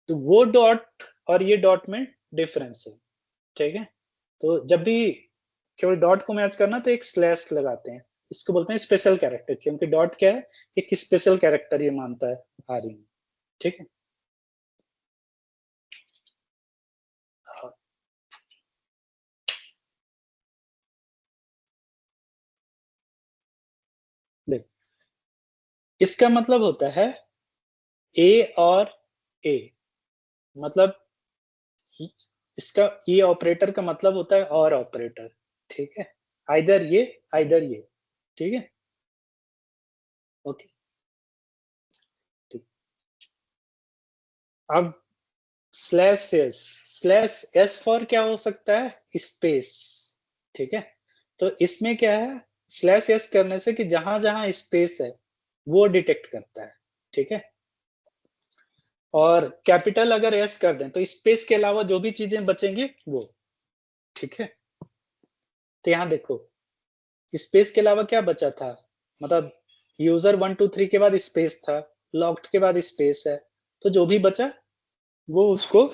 तो वो डॉट और ये डॉट में डिफरेंस है, ठीक है। तो जब भी केवल डॉट को मैच करना तो एक स्लैश लगाते हैं, इसको बोलते हैं स्पेशल कैरेक्टर, क्योंकि डॉट क्या है, एक स्पेशल कैरेक्टर ये मानता है आर्य में, ठीक है। देख इसका मतलब होता है ए और ए, मतलब इसका ये ऑपरेटर का मतलब होता है और ऑपरेटर, ठीक है। आइदर ये, ठीक है, ओके, ठीक। अब स्लैश एस फॉर क्या हो सकता है, स्पेस, ठीक है। तो इसमें क्या है, स्लैश एस करने से कि जहां जहां स्पेस है वो डिटेक्ट करता है, ठीक है। और कैपिटल अगर एस कर दें तो स्पेस के अलावा जो भी चीजें बचेंगी वो, ठीक है। तो यहाँ देखो स्पेस के अलावा क्या बचा था, मतलब यूजर 1 2 3 के बाद स्पेस था, लॉक्ड के बाद स्पेस है, तो जो भी बचा वो उसको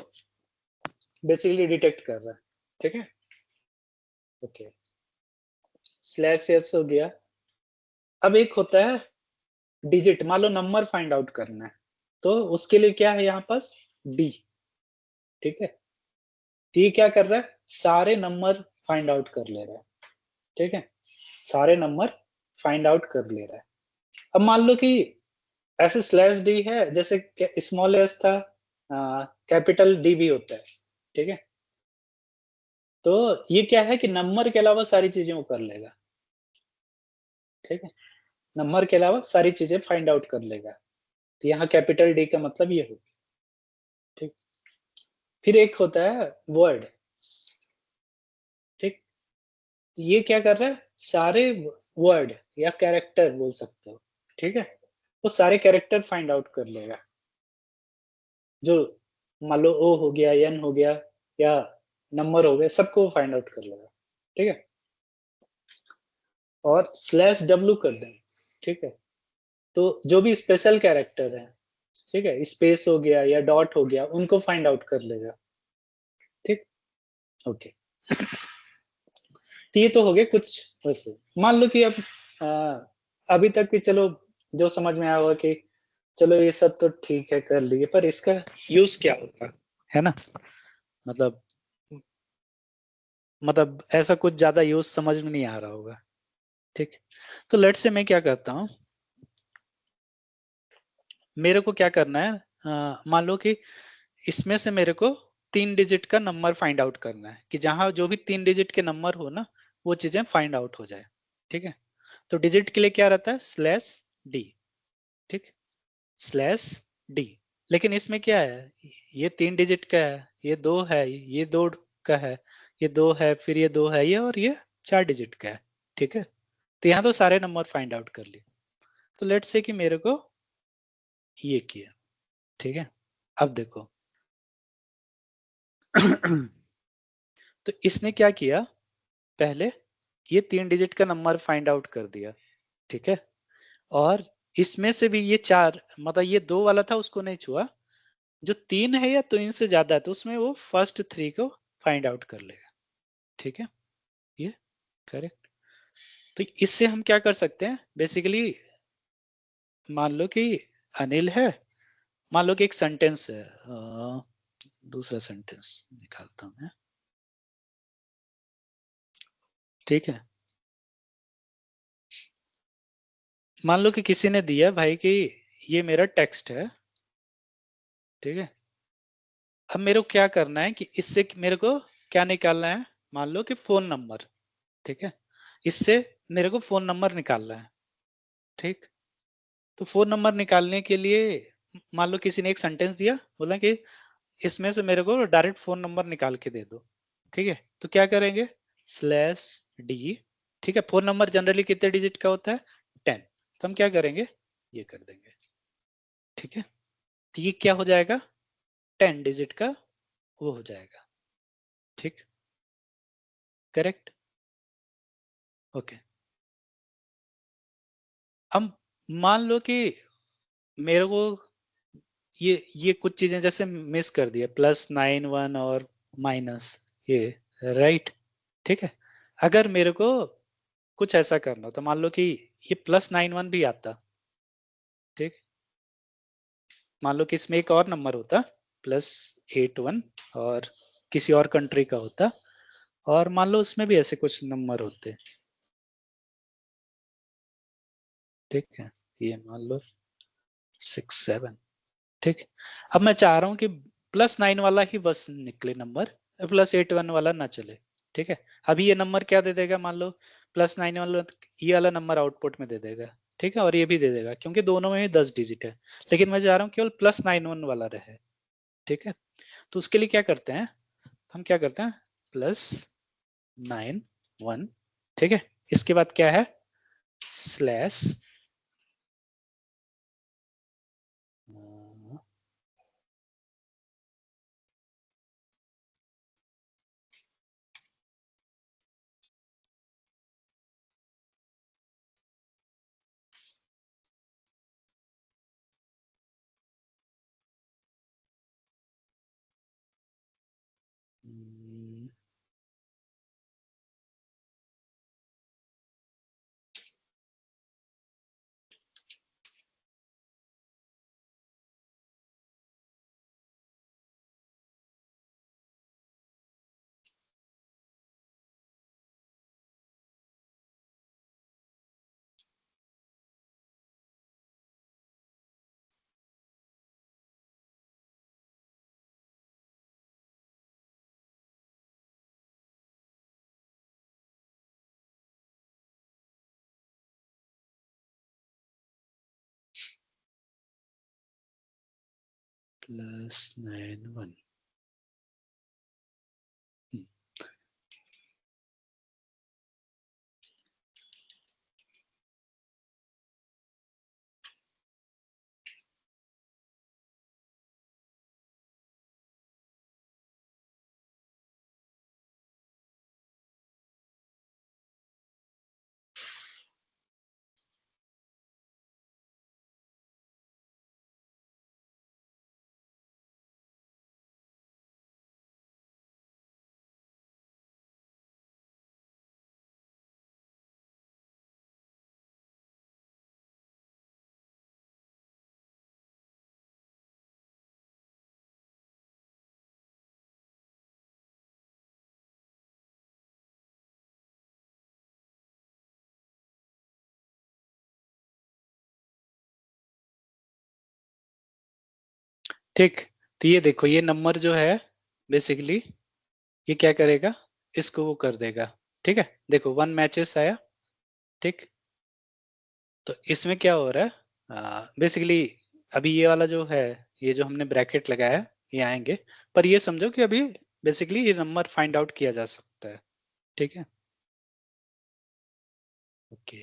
बेसिकली डिटेक्ट कर रहा है, ठीक है, ओके। स्लैश एस हो गया। अब एक होता है डिजिट, मान लो नंबर फाइंड आउट करना है, तो उसके लिए क्या है यहाँ पास डी, ठीक है। तो ये क्या कर रहा है, सारे नंबर फाइंड आउट कर ले रहा है, ठीक है, सारे नंबर फाइंड आउट कर ले रहा है। अब मान लो कि ऐसे स्लैश डी है, जैसे स्मॉल एस था, कैपिटल डी भी होता है, ठीक है। तो ये क्या है कि नंबर के अलावा सारी चीजें वो कर लेगा, ठीक है, नंबर के अलावा सारी चीजें फाइंड आउट कर लेगा। तो यहाँ कैपिटल डी का मतलब ये हो, ठीक। फिर एक होता है वर्ड, ठीक, ये क्या कर रहा है, सारे वर्ड या कैरेक्टर बोल सकते हो, ठीक है, वो सारे कैरेक्टर फाइंड आउट कर लेगा, जो मान लो ओ हो गया, एन हो गया या नंबर हो गए, सबको फाइंड आउट कर लेगा, ठीक है। और स्लैश डब्ल्यू कर दें, ठीक है, तो जो भी स्पेशल कैरेक्टर है, ठीक है, स्पेस हो गया या डॉट हो गया, उनको फाइंड आउट कर लेगा, ठीक, ओके। तो ये तो हो गए कुछ वैसे। मान लो कि अब अभी तक भी चलो जो समझ में आया होगा कि चलो ये सब तो ठीक है कर लिए, पर इसका यूज क्या होगा, है ना, मतलब ऐसा कुछ ज्यादा यूज समझ में नहीं आ रहा होगा, ठीक। तो लेट से मैं क्या करता हूँ, मेरे को क्या करना है, मान लो कि इसमें से मेरे को 3 डिजिट का नंबर फाइंड आउट करना है, कि जहां जो भी 3 डिजिट के नंबर हो ना वो चीजें फाइंड आउट हो जाए। ठीक है, तो डिजिट के लिए क्या रहता है, स्लैश डी। ठीक, स्लैश डी। लेकिन इसमें क्या है, ये 3 डिजिट का है, ये 2 है, ये 2 का है, ये 2 है, फिर ये 2 है, ये और ये 4 डिजिट का है। ठीक है, तो यहाँ तो सारे नंबर फाइंड आउट कर लिए। तो लेट्स से कि मेरे को ये किया। ठीक है, अब देखो तो इसने क्या किया, पहले ये 3 डिजिट का नंबर फाइंड आउट कर दिया। ठीक है, और इसमें से भी ये 4, मतलब ये 2 वाला था उसको नहीं छुआ, जो 3 है या 3 से ज्यादा है तो उसमें वो फर्स्ट 3 को फाइंड आउट कर लेगा। ठीक है, ये करेक्ट। तो इससे हम क्या कर सकते हैं, बेसिकली मान लो कि अनिल है, मान लो कि एक सेंटेंस है, दूसरा सेंटेंस निकालता हूं मैं। ठीक है, मान लो कि किसी ने दिया भाई कि ये मेरा टेक्स्ट है। ठीक है, अब मेरे को क्या करना है कि इससे मेरे को क्या निकालना है, मान लो कि फोन नंबर। ठीक है, इससे मेरे को फोन नंबर निकालना है। ठीक, तो फोन नंबर निकालने के लिए मान लो किसी ने एक सेंटेंस दिया, बोला कि इसमें से मेरे को डायरेक्ट फोन नंबर निकाल के दे दो। ठीक है, तो क्या करेंगे, स्लैश डी। ठीक है, फोन नंबर जनरली कितने डिजिट का होता है, 10, तो हम क्या करेंगे, ये कर देंगे। ठीक है, तो ये क्या हो जाएगा, 10 डिजिट का वो हो जाएगा। ठीक, करेक्ट, ओके। अब मान लो कि मेरे को ये कुछ चीजें जैसे मिस कर दिया, +9 1 और माइनस ये, राइट। ठीक है, अगर मेरे को कुछ ऐसा करना हो तो मान लो कि ये +9 1 भी आता। ठीक, मान लो कि इसमें एक और नंबर होता, +8 1, और किसी और कंट्री का होता, और मान लो उसमें भी ऐसे कुछ नंबर होते। ठीक है, ये मान लो 6 7। ठीक, अब मैं चाह रहा हूं कि +9 वाला ही बस निकले नंबर, +8 1 वाला ना चले। ठीक है, अभी ये नंबर क्या दे देगा, मान लो +9 वाला, ये वाला नंबर आउटपुट में दे देगा। ठीक है, और ये भी दे देगा क्योंकि दोनों में ही 10 डिजिट है, लेकिन मैं चाह रहा हूँ केवल +9 1 वाला रहे। ठीक है, तो उसके लिए क्या करते हैं, हम क्या करते हैं, +9 1। ठीक है, इसके बाद क्या है, स्लैश +9 1। ठीक, तो ये देखो ये नंबर जो है बेसिकली ये क्या करेगा, इसको वो कर देगा। ठीक है, देखो 1 मैचेस आया। ठीक, तो इसमें क्या हो रहा है, बेसिकली अभी ये वाला जो है, ये जो हमने ब्रैकेट लगाया है, ये आएंगे, पर ये समझो कि अभी बेसिकली ये नंबर फाइंड आउट किया जा सकता है। ठीक है, ओके।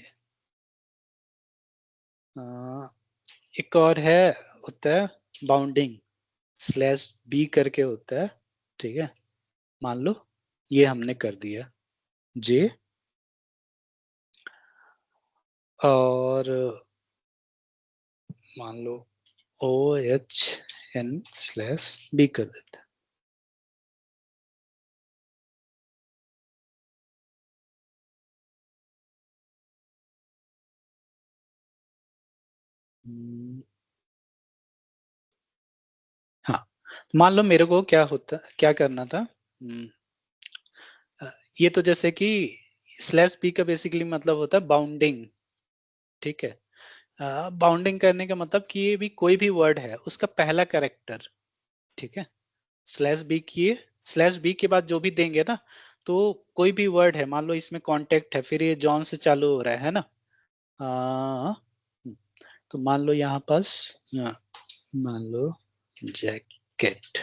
एक और है, होता है बाउंडिंग स्लैश बी करके होता है। ठीक है, मान लो ये हमने कर दिया जे, और मान लो O H N slash B कर देते हैं। हाँ, मान लो मेरे को क्या होता, क्या करना था, ये तो जैसे कि स्लैश बी का बेसिकली मतलब होता है बाउंडिंग। ठीक है, बाउंडिंग करने का मतलब कि ये भी कोई भी वर्ड है उसका पहला कैरेक्टर। ठीक है, स्लैश बी किए, स्लैश बी के बाद जो भी देंगे ना, तो कोई भी वर्ड है, मान लो इसमें कांटेक्ट है, फिर ये जॉन से चालू हो रहा है ना, आ, तो मान लो यहाँ पास, मान लो जैकेट।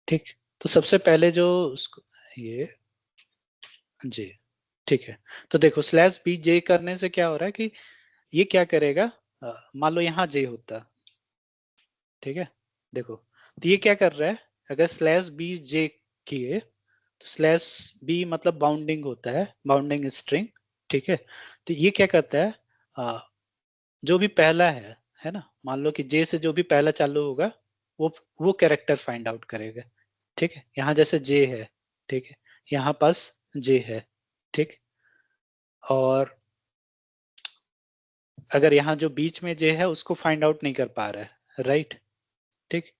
ठीक, तो सबसे पहले जो ये जे, ठीक है, तो देखो स्लैश बी जे करने से क्या हो रहा है कि ये क्या करेगा, मान लो यहाँ जे होता। ठीक है, देखो, तो ये क्या कर रहा है, अगर स्लैश बी जे किए, तो स्लैश बी मतलब बाउंडिंग होता है, बाउंडिंग स्ट्रिंग। ठीक है, तो ये क्या करता है, जो भी पहला है ना, मान लो कि जे से जो भी पहला चालू होगा, वो कैरेक्टर फाइंड आउट करेगा। ठीक है, यहाँ जैसे जे है, ठीक है, यहाँ पास जे है। ठीक, और अगर यहाँ जो बीच में जे है उसको फाइंड आउट नहीं कर पा रहा है, राइट। ठीक,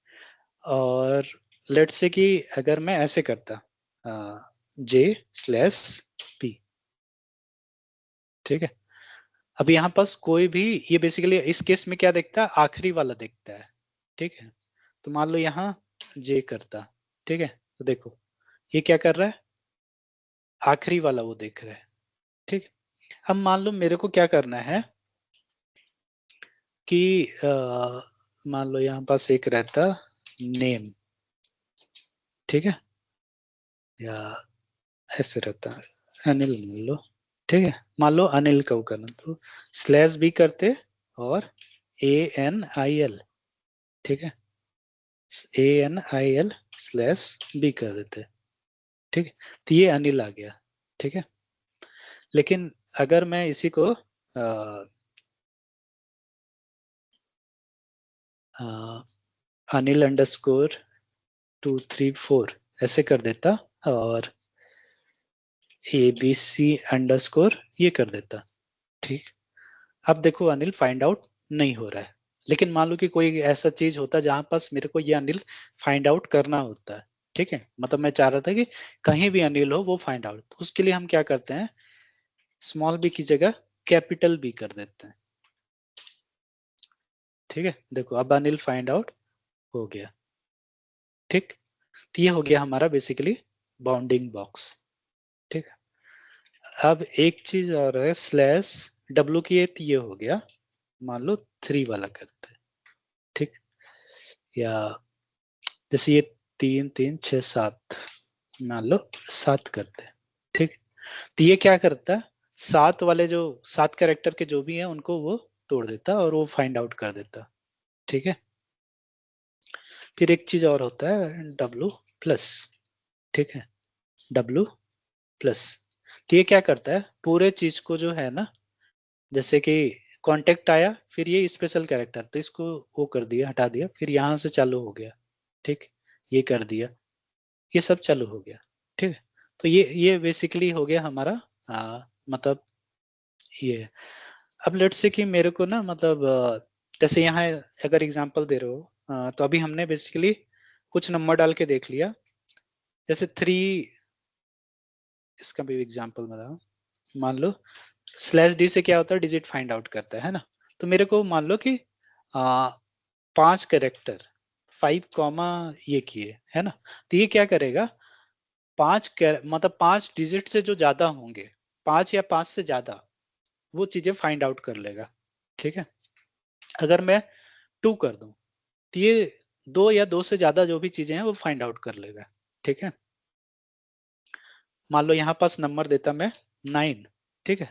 और लेट्स से कि अगर मैं ऐसे करता जे स्लैश पी। ठीक है, अब यहाँ पास कोई भी, ये बेसिकली इस केस में क्या देखता है, आखिरी वाला देखता है। ठीक है, तो मान लो यहाँ जे करता। ठीक है, तो देखो ये क्या कर रहा है, आखिरी वाला वो देख रहा है। ठीक, अब मान लो मेरे को क्या करना है कि मान लो यहाँ पास एक रहता नेम। ठीक है, या ऐसे रहता अनिल मान लो। ठीक है, मान लो अनिल का वो करना, तो स्लैश बी करते और ए एन आई एल। ठीक है, A N I L slash B कर देते। ठीक है, तो ये अनिल आ गया। ठीक है, लेकिन अगर मैं इसी को अनिल अंडरस्कोर 234 ऐसे कर देता, और ए बी सी अंडरस्कोर ये कर देता। ठीक, अब देखो अनिल फाइंड आउट नहीं हो रहा है, लेकिन मान लो कि कोई ऐसा चीज होता है जहां पास मेरे को ये अनिल फाइंड आउट करना होता है। ठीक है, मतलब मैं चाह रहा था कि कहीं भी अनिल हो वो फाइंड आउट, तो उसके लिए हम क्या करते हैं, स्मॉल बी की जगह कैपिटल बी कर देते हैं। ठीक है, देखो अब अनिल फाइंड आउट हो गया। ठीक, तो ये हो गया हमारा बेसिकली बाउंडिंग बॉक्स। ठीक है, अब एक चीज और है, स्लैश डब्ल्यू की ये हो गया, मान लो 3 वाला करते हैं। ठीक, या जैसे ये 3 3 6 7, मान लो 7 करते हैं। ठीक, तो ये क्या करता है, 7 वाले जो 7 कैरेक्टर के जो भी हैं उनको वो तोड़ देता और वो फाइंड आउट कर देता। ठीक है, फिर एक चीज और होता है डब्लू प्लस। ठीक है, डब्लू प्लस, तो ये क्या करता है, पूरे चीज को जो है ना, जैसे कि कांटेक्ट आया, फिर ये स्पेशल कैरेक्टर, तो इसको वो कर दिया, हटा दिया, फिर यहाँ से चालू हो गया। ठीक, ये कर दिया, ये सब चालू हो गया। ठीक है, तो ये बेसिकली हो गया हमारा, मतलब ये। अब लेट्स से कि मेरे को ना, मतलब जैसे यहाँ अगर एग्जांपल दे रहे हो, तो अभी हमने बेसिकली कुछ नंबर डाल के देख लिया, जैसे 3, इसका भी एग्जांपल बताओ, मान लो स्लैश डी से क्या होता है, डिजिट फाइंड आउट करता है ना। तो मेरे को मान लो कि 5 कैरेक्टर 5 कॉमा ये किए है ना, तो ये क्या करेगा, मतलब 5 डिजिट से जो ज्यादा होंगे, 5 या 5 से ज्यादा, वो चीजें फाइंड आउट कर लेगा। ठीक है, अगर मैं 2 कर दूं तो ये 2 या 2 से ज्यादा जो भी चीजें हैं वो फाइंड आउट कर लेगा। ठीक है, मान लो यहाँ पास नंबर देता मैं 9। ठीक है,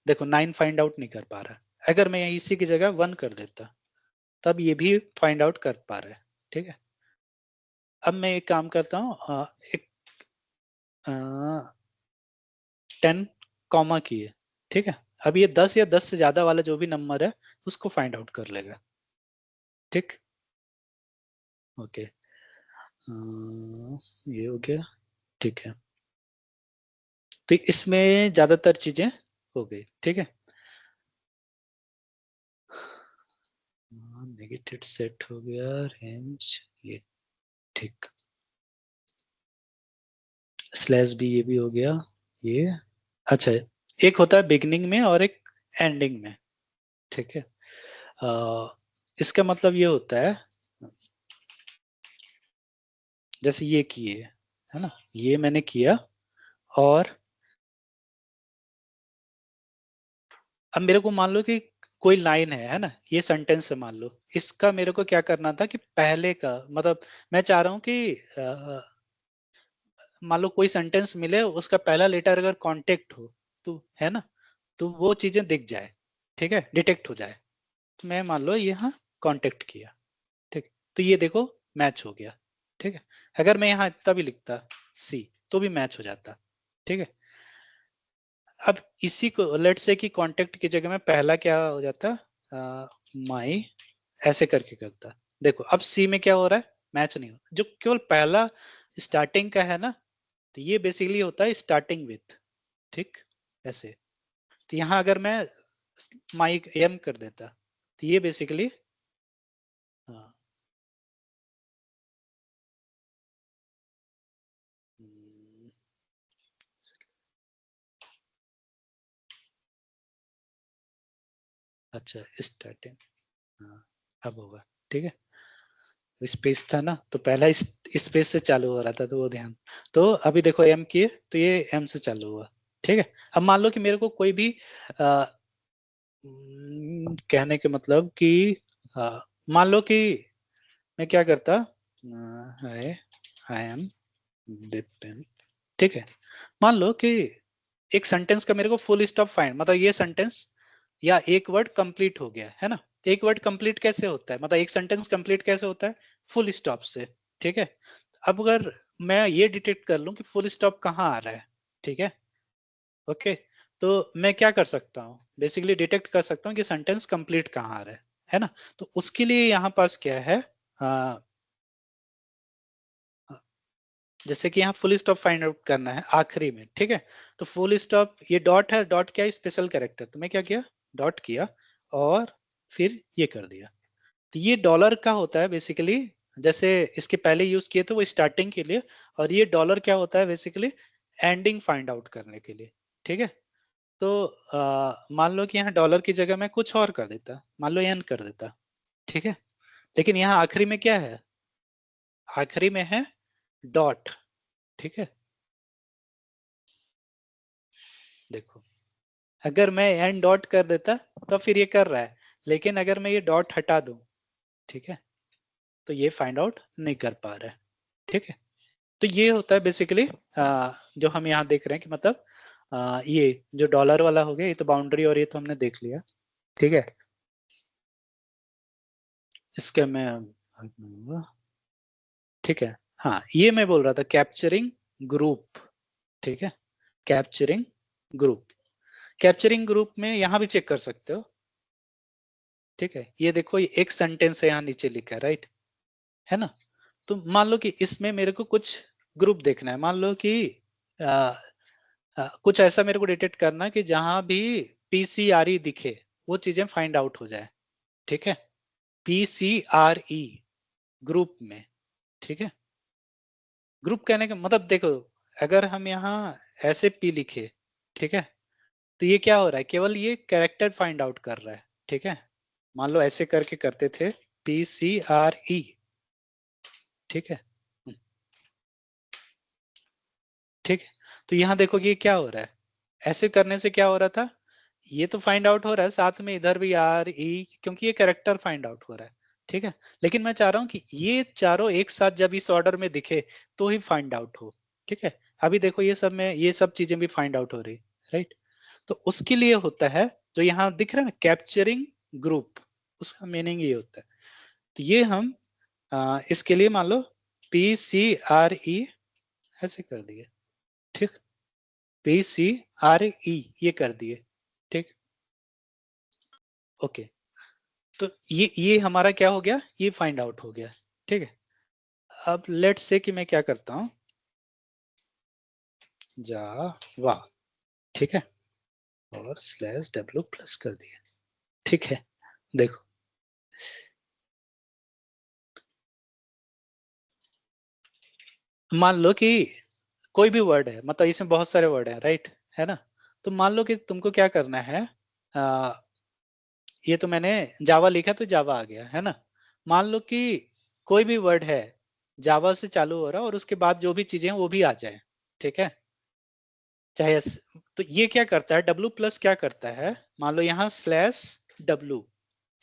देखो 9 फाइंड आउट नहीं कर पा रहा, अगर मैं इसी की जगह 1 कर देता तब ये भी फाइंड आउट कर पा रहा है। ठीक है, अब मैं एक काम करता हूँ, एक 10 कॉमा किए। ठीक है, अब ये 10 या 10 से ज्यादा वाला जो भी नंबर है उसको फाइंड आउट कर लेगा। ठीक, ओके, ये हो गया। ठीक है, तो इसमें ज्यादातर चीजें हो गई। ठीक है, नेगेटिव सेट हो गया, रेंज ये, ठीक, स्लैश भी ये भी हो गया ये। अच्छा, एक होता है बिगनिंग में और एक एंडिंग में। ठीक है, इसका मतलब ये होता है, जैसे ये किए है ना, ये मैंने किया, और अब मेरे को मान लो कि कोई लाइन है ना, ये सेंटेंस है मान लो, इसका मेरे को क्या करना था कि पहले का मतलब, मैं चाह रहा हूं कि मान लो कोई सेंटेंस मिले, उसका पहला लेटर अगर कांटेक्ट हो तो है ना, तो वो चीजें दिख जाए। ठीक है, डिटेक्ट हो जाए। तो मैं मान लो यहाँ कांटेक्ट किया, ठीक, तो ये देखो मैच हो गया। ठीक है, अगर मैं यहाँ इतना भी लिखता सी तो भी मैच हो जाता। ठीक है, अब इसी को लेट से कि कांटेक्ट की जगह में पहला क्या हो जाता, माई ऐसे करके करता। देखो अब सी में क्या हो रहा है, मैच नहीं हो, जो केवल पहला स्टार्टिंग का है ना, तो ये बेसिकली होता है स्टार्टिंग विथ। ठीक, ऐसे, तो यहाँ अगर मैं माई एम कर देता तो ये बेसिकली, हाँ, हम्म, अच्छा स्टार्टिंग, हाँ, अब होगा। ठीक है, स्पेस था ना, तो पहला इस स्पेस से चालू हो रहा था, तो वो ध्यान, तो अभी देखो एम किए तो ये एम से चालू हुआ। ठीक है, अब मान लो कि मेरे को कोई भी कहने के मतलब कि मान लो कि मैं क्या करता, आई आई एम विपिन। ठीक है, मान लो कि एक सेंटेंस का मेरे को फुल स्टॉप फाइंड, मतलब ये सेंटेंस या एक वर्ड कंप्लीट हो गया है ना। एक वर्ड कंप्लीट कैसे होता है, मतलब एक सेंटेंस कंप्लीट कैसे होता है, फुल स्टॉप से। ठीक है, अब अगर मैं ये डिटेक्ट कर लूं कि फुल स्टॉप कहाँ आ रहा है, ठीक है, ओके, तो मैं क्या कर सकता हूँ, बेसिकली डिटेक्ट कर सकता हूँ कि सेंटेंस कंप्लीट कहाँ आ रहा है ना। तो उसके लिए यहाँ पास क्या है, आ, जैसे कि यहाँ फुल स्टॉप फाइंड आउट करना है आखिरी में। ठीक है, तो फुल स्टॉप ये डॉट है, डॉट क्या है, स्पेशल कैरेक्टर, तो मैं क्या किया, डॉट किया और फिर ये कर दिया। तो ये डॉलर का होता है बेसिकली, जैसे इसके पहले यूज किए थे वो स्टार्टिंग के लिए, और ये डॉलर क्या होता है बेसिकली, एंडिंग फाइंड आउट करने के लिए। ठीक है, तो मान लो कि यहाँ डॉलर की जगह मैं कुछ और कर देता, मान लो एन कर देता। ठीक है, लेकिन यहाँ आखिरी में क्या है, आखिरी में है डॉट। ठीक है, देखो अगर मैं एन डॉट कर देता तो फिर ये कर रहा है, लेकिन अगर मैं ये डॉट हटा दूं, ठीक है, तो ये फाइंड आउट नहीं कर पा रहा है। ठीक है, तो ये होता है बेसिकली जो हम यहाँ देख रहे हैं कि मतलब ये जो डॉलर वाला हो गया, ये तो बाउंड्री और ये तो हमने देख लिया। ठीक है, इसका मैं ठीक है, हाँ ये मैं बोल रहा था कैप्चरिंग ग्रुप। ठीक है, कैप्चरिंग ग्रुप, कैप्चरिंग ग्रुप में यहाँ भी चेक कर सकते हो। ठीक है, ये देखो ये एक सेंटेंस है यहाँ नीचे लिखा है, राइट, है ना। तो मान लो कि इसमें मेरे को कुछ ग्रुप देखना है, मान लो कि आ, कुछ ऐसा मेरे को डिटेक्ट करना है कि जहां भी पीसीआरई दिखे वो चीजें फाइंड आउट हो जाए। ठीक है, पीसीआरई ग्रुप में। ठीक है, ग्रुप कहने का मतलब देखो, अगर हम यहाँ ऐसे पी लिखे, ठीक है, तो ये क्या हो रहा है, केवल ये कैरेक्टर फाइंड आउट कर रहा है, ठीक है। मान लो ऐसे करके करते थे, PCRE, ठीक है। ठीक है, तो यहाँ देखो ये क्या हो रहा है, ऐसे करने से क्या हो रहा था, ये तो फाइंड आउट हो रहा है, साथ में इधर भी RE, क्योंकि ये कैरेक्टर फाइंड आउट हो रहा है, ठीक है। लेकिन मैं चाह रहा हूँ कि ये चारों एक साथ जब इस ऑर्डर में दिखे तो ही फाइंड आउट हो, ठीक है। अभी देखो ये सब में ये सब चीजें भी फाइंड आउट हो रही, राइट। तो उसके लिए होता है, जो यहाँ दिख रहा है ना, कैप्चरिंग ग्रुप, उसका मीनिंग ये होता है। तो ये हम इसके लिए मान लो PCRE ऐसे कर दिए, ठीक, PCRE ये कर दिए, ठीक, ओके। तो ये हमारा क्या हो गया, ये फाइंड आउट हो गया, ठीक है। अब लेट्स से कि मैं क्या करता हूं, जावा, ठीक है, और /w प्लस कर दिया, ठीक है। देखो मान लो कि कोई भी वर्ड है, मतलब इसमें बहुत सारे वर्ड है, राइट, है ना। तो मान लो कि तुमको क्या करना है, आ, ये तो मैंने जावा लिखा तो जावा आ गया, है ना। मान लो कि कोई भी वर्ड है जावा से चालू हो रहा है और उसके बाद जो भी चीजें हैं वो भी आ जाए, ठीक है। चाहे तो ये क्या करता है, W प्लस क्या करता है, मान लो यहाँ /w,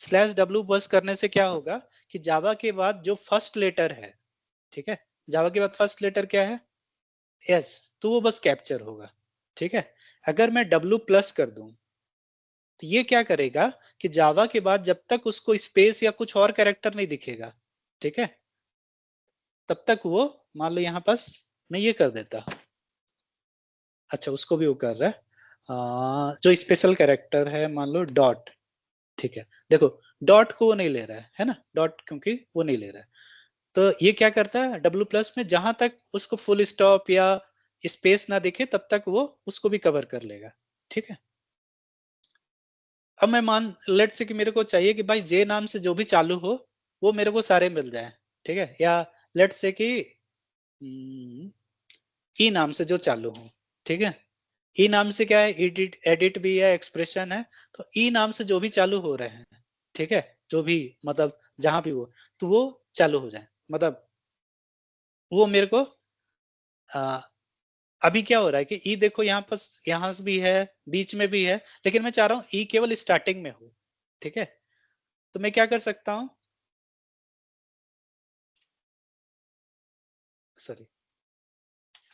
/w बस करने से क्या होगा कि जावा के बाद जो फर्स्ट लेटर है, ठीक है, जावा के बाद फर्स्ट लेटर क्या है, S, तो वो बस कैप्चर होगा, ठीक है। अगर मैं W प्लस कर दूं तो ये क्या करेगा कि जावा के बाद जब तक उसको स्पेस या कुछ और कैरेक्टर नहीं दिखेगा, ठीक है, तब तक वो, मान लो यहाँ पास मैं ये कर देता, अच्छा उसको भी वो कर रहा है, जो स्पेशल कैरेक्टर है मान लो डॉट, ठीक है। देखो डॉट को वो नहीं ले रहा है ना, डॉट क्योंकि वो नहीं ले रहा है। तो ये क्या करता है, W प्लस में जहां तक उसको फुल स्टॉप या स्पेस ना दिखे तब तक वो उसको भी कवर कर लेगा, ठीक है। अब मैं मान लेट से कि मेरे को चाहिए कि भाई जे नाम से जो भी चालू हो वो मेरे को सारे मिल जाए, ठीक है। या लेट से कि ई नाम से जो चालू हो, ठीक है। ई नाम से क्या है, एडिट एडिट भी है, एक्सप्रेशन है। तो ई नाम से जो भी चालू हो रहे हैं, ठीक है, जो भी मतलब जहां भी वो, तो वो चालू हो जाए, मतलब वो मेरे को आ, अभी क्या हो रहा है कि ई देखो यहाँ पर, यहाँ से भी है, बीच में भी है, लेकिन मैं चाह रहा हूँ ई केवल स्टार्टिंग में हो, ठीक है। तो मैं क्या कर सकता हूँ, सॉरी,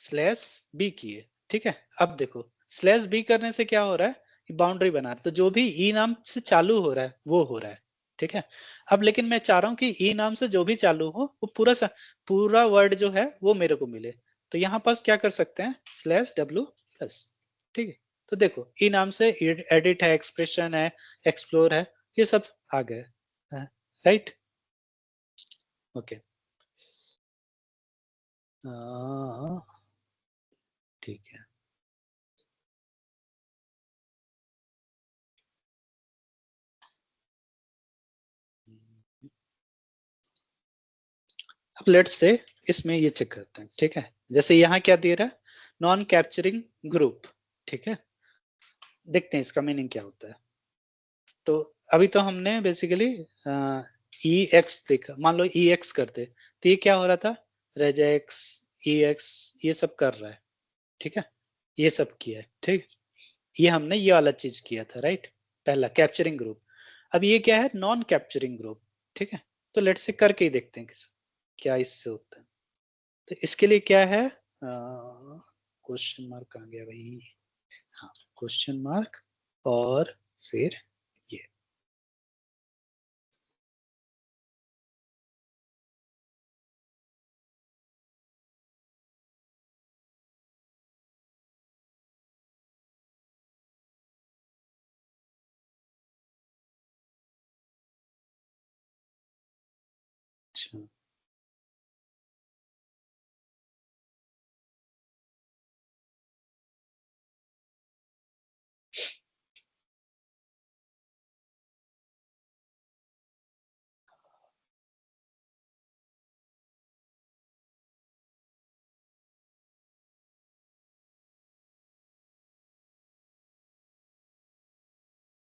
/b किए, ठीक है। अब देखो /b करने से क्या हो रहा है, बाउंड्री बना रहा है, तो जो भी ई नाम से चालू हो रहा है वो हो रहा है, ठीक है। अब लेकिन मैं चाह रहा हूँ कि ई नाम से जो भी चालू हो वो पूरा वर्ड जो है वो मेरे को मिले। तो यहाँ पास क्या कर सकते हैं, /w प्लस, ठीक है। तो देखो ई नाम से एडिट है, एक्सप्रेशन है, एक्सप्लोर है, ये सब आ गए, राइट, ओके, ठीक है। अब लेट्स से इसमें ये चेक करते हैं, ठीक है। जैसे यहाँ क्या दे रहा है, नॉन कैप्चरिंग ग्रुप, ठीक है। देखते हैं इसका मीनिंग क्या होता है। तो अभी तो हमने बेसिकली ई एक्स देखा, मान लो ई एक्स करते तो ये क्या हो रहा था, रेजेक्स, ई एक्स, ये सब कर रहा है, ठीक है, ये सब किया है, ठीक। ये हमने ये वाला चीज किया था, राइट, पहला कैप्चरिंग ग्रुप। अब ये क्या है, नॉन कैप्चरिंग ग्रुप, ठीक है। तो लेट्स से करके ही देखते हैं क्या इससे होता है। तो इसके लिए क्या है, क्वेश्चन मार्क आ गया भाई, हाँ, क्वेश्चन मार्क, और फिर ये अच्छा।